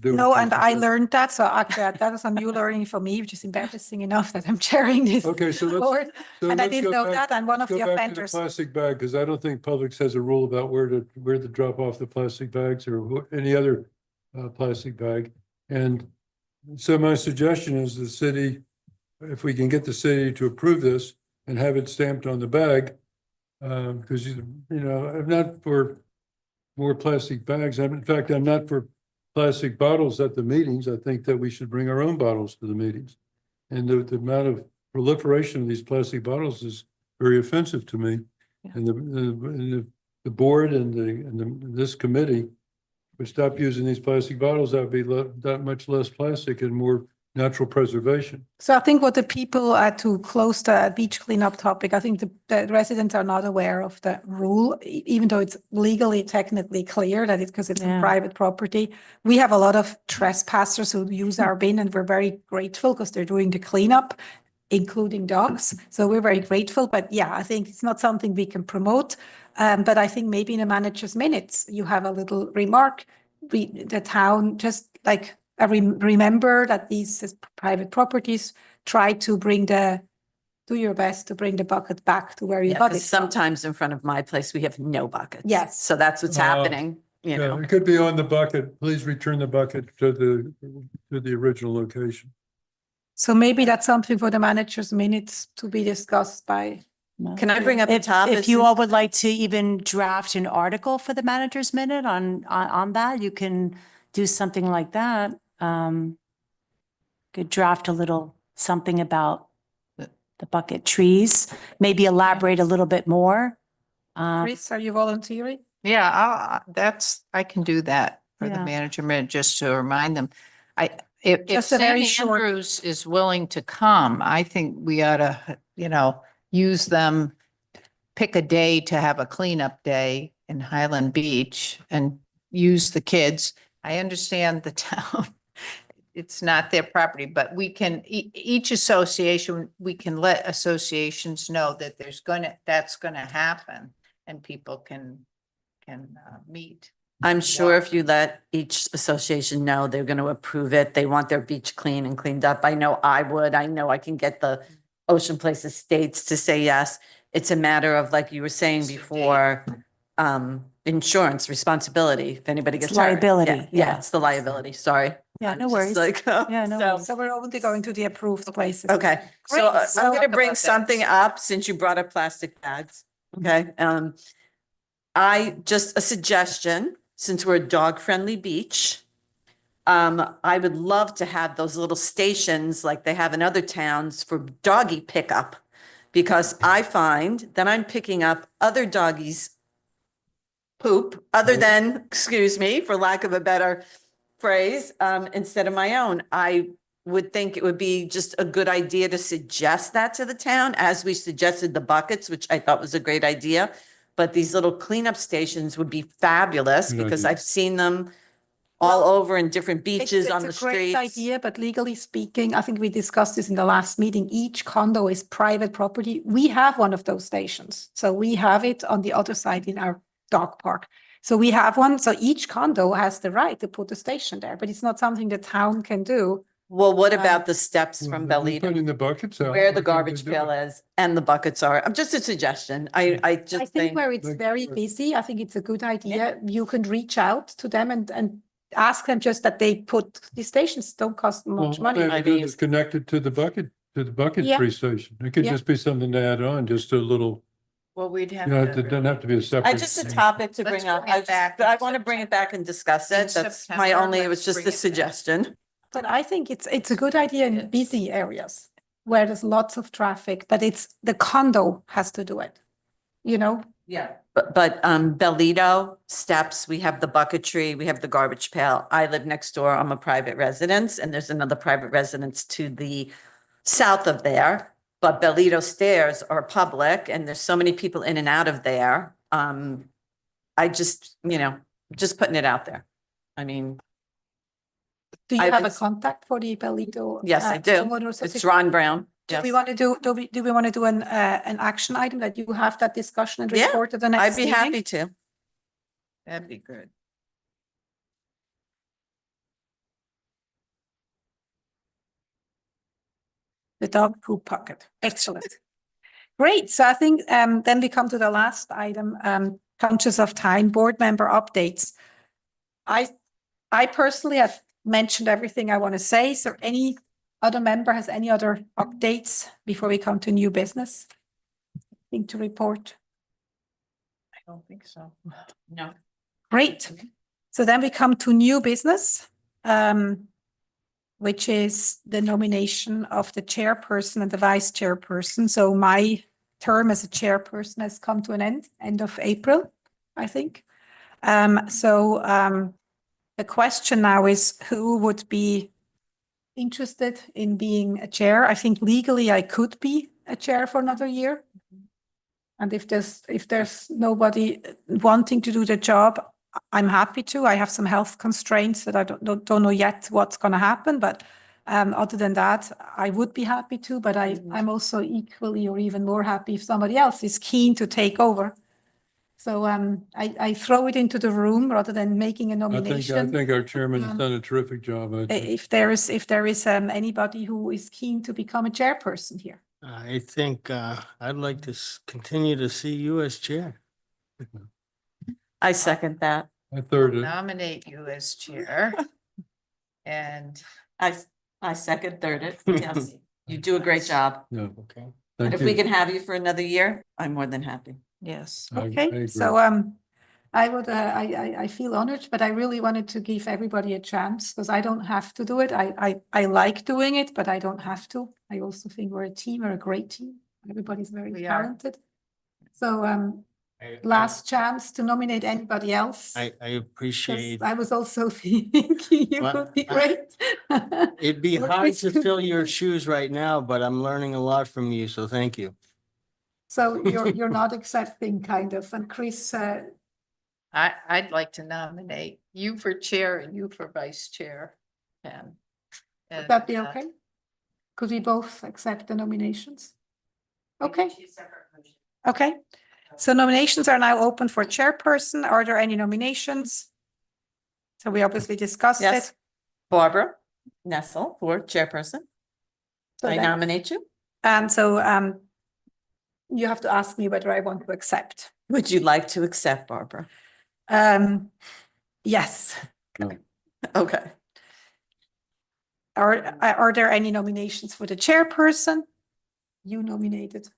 do. No, what and you I said. learned that. So actually, that was a new learning for me, which is embarrassing enough that I'm chairing this Okay, so let's. board. so And I let's didn't go know back- that. I'm one of let's the go back to offenders. Plastic bag, because I don't think Publix has a rule about where to drop off the plastic bags or any other plastic bag. And so my suggestion is the city, if we can get the city to approve this and have it stamped on the bag, because, I'm not for more plastic bags. In fact, I'm not for plastic bottles at the meetings. I think that we should bring our own bottles to the meetings. And the amount of proliferation of these plastic bottles is very offensive to me. And the board and this committee we stop using these plastic bottles, that would be that much less plastic and more natural preservation. So I think what the people, to close the beach cleanup topic, I think the residents are not aware of the rule, even though it's legally technically clear that it's because it's Yeah. private property. We have a lot of trespassers who use our bin, and we're very grateful because they're doing the cleanup, including dogs. So we're very grateful. But yeah, I think it's not something we can promote. But I think maybe in a manager's minutes, you have a little remark. The town just like remember that these is private properties, try to do your best to bring the bucket back to where you Yeah, got 'cause it from. sometimes in front of my place, we have no buckets. Yes. So that's what's Oh, happening, you Yeah, know. it could be on the bucket. Please return the bucket to the original location. So maybe that's something for the manager's minutes to be discussed by. Can I bring up the If, top? if you all would like to even draft an article for the manager's minute on that, you can do something like that. Could draft a little something about the bucket trees, maybe elaborate a little bit more. Chris, are you volunteering? Yeah, I can do that for the Yeah. manager minute, just to remind them. If Just a very St. short- Andrews is willing to come, I think we ought to, use them, pick a day to have a cleanup day in Highland Beach and use the kids. I understand the town. It's not their property, but we can, each association, we can let associations know that that's gonna happen and people can meet. I'm sure if you let each association know they're going to approve it, they want their beach clean and cleaned up. I know I would. I know I can get the Ocean Place Estates to say yes. It's a matter of, like you were saying It's a date. before, insurance responsibility if anybody It's gets hurt. liability, Yeah, yeah. it's the liability. Sorry. Yeah, I'm no just worries. like, Yeah, no so- worries. So we're only going to the approved places. Okay, so Great. I'm So- gonna Talk bring about that. something up since you brought up plastic bags. Okay, just a suggestion, since we're a dog-friendly beach. I would love to have those little stations like they have in other towns for doggy pickup. Because I find that I'm picking up other doggies' poop, other than, excuse me, for lack of a better phrase, instead of my own. I would think it would be just a good idea to suggest that to the town, as we suggested the buckets, which I thought was a great idea. But these little cleanup stations would be fabulous Good because idea. I've seen them all over in different beaches on the It's a great streets. idea, but legally speaking, I think we discussed this in the last meeting. Each condo is private property. We have one of those stations. So we have it on the other side in our dog park. So we have one. So each condo has the right to put a station there, but it's not something the town can do. Well, what Um, about the steps from Well, they're Belito? Putting the buckets out. Where Why the can't they garbage do pail it? is and the buckets are. I'm just a suggestion. I I just think think, where it's Like- very busy, I think it's a good idea. You can reach out to them and ask them just that they put, these stations don't cost much Well, money. they have I to do mean- is connected to the bucket Yeah. free station. It could Yeah. just be something to add on, just a little, Well, we'd have it to. doesn't have to be a separate. just a topic to Let's bring up. bring it back I in want to bring it September. back and discuss In it. That's my September, only, it was let's just bring a it back. suggestion. But I think it's a good idea in busy areas where there's lots of traffic, but it's the condo has to do it. Yeah. But Belito steps, we have the bucketry, we have the garbage pail. I live next door. I'm a private residence and there's another private residence to the south of there. But Belito stairs are public and there's so many people in and out of there. I just, just putting it out there. I mean, Do you I have a would- contact for the Belito? yes, I do. homeowner It's association? Ron Brown. Do we Yes. want to do we want to do an action item that you have that discussion and Yeah, report to the next I'd be meeting? happy to. That'd be good. The dog poop pocket. Excellent. Great. So I think then we come to the last item, conscious of time, board member updates. I personally have mentioned everything I want to say. Is there any other member has any other updates before we come to new business? Thing to report? I don't think so. No. Great. So then we come to new business, which is the nomination of the chairperson and the vice chairperson. So my term as a chairperson has come to an end of April, I think. The question now is who would be interested in being a chair? I think legally I could be a chair for another year. And if there's nobody wanting to do the job, I'm happy to. I have some health constraints that I don't know yet what's going to happen, but other than that, I would be happy to. But I'm also equally or even more happy if somebody else is keen to take over. So I throw it into the room rather than making a I nomination. think our chairman has done a terrific job. I think. If there is anybody who is keen to become a chairperson here. I think I'd like to continue to see you as chair. I second that. I third it. Nominate you as chair. And I second third it. Yes, you do a great job. Yeah, Okay. And thank if we you. can have you for another year, I'm more than happy. Yes. I Okay, agree. so I feel honored, but I really wanted to give everybody a chance because I don't have to do it. I like doing it, but I don't have to. I also think we're a team, we're a great team. Everybody's very We are. talented. So I- last chance to nominate anybody else. I 'Cause appreciate, I was also thinking you Well, would be great. it'd be Or hard Chris to could fill be your great. shoes right now, but I'm learning a lot from you, so thank you. So you're not accepting kind of, and Chris, I'd like to nominate you for chair and you for vice chair. would that be okay? Could we both accept the nominations? Okay. Okay, so nominations are now open for chairperson. Are there any nominations? So we obviously discussed Yes. it. Barbara Nessel for chairperson. So I then- nominate you. And so you have to ask me whether I want to accept. Would you like to accept, Barbara? Yes. Okay. Are there any nominations for the chairperson? You nominated.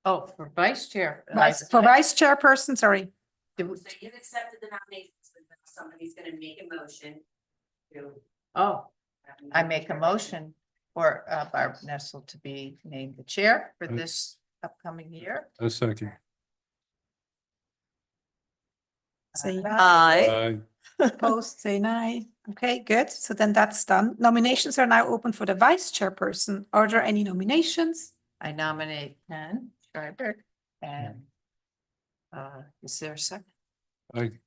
Oh, for vice chair. For vice chairperson, sorry. Do- So you've accepted the nominations, but now somebody's gonna make a motion to. Oh, I make a motion for Barb Nessel to be named the chair for this upcoming year. A second. Say Aye. opposed, say nay. Okay, good. So then that's done. Nominations are now open for the vice chairperson. Are there any nominations? I nominate Ken Schreiber and is there a second?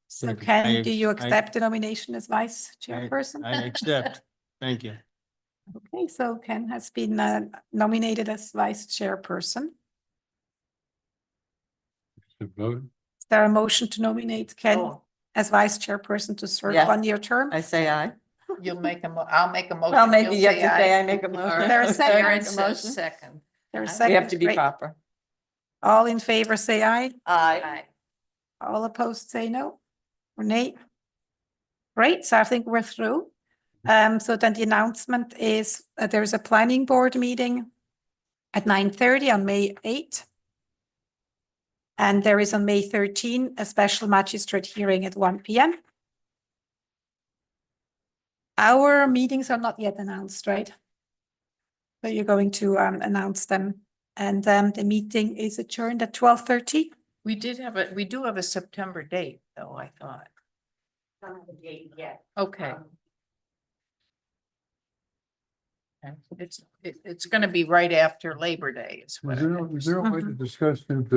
So Second. Ken, do you I- accept the nomination as vice chairperson? I accept. Thank you. Okay, so Ken has been nominated as vice chairperson. The vote. Is there a motion to nominate Ken Oh, as vice chairperson to serve Yes. 1-year term? I say aye. you'll make I'll make a motion. Well, maybe you'll you have to say aye. I make a Or motion. There a second? Karen Make a says motion. second. There's We second. We have to be Great. proper. All in favor, say aye. Aye. Aye. All opposed, say no. Or nay. Great, so I think we're through. So then the announcement is there's a planning board meeting at 9:30 on May 8. And there is on May 13 a special magistrate hearing at 1 p.m. Our meetings are not yet announced, right? So you're going to announce them, and the meeting is adjourned at 12:30. We do have a September date, though, I thought. Don't have a date yet. Okay. It's gonna be right after Labor Day is what. Was there a way to discuss new business?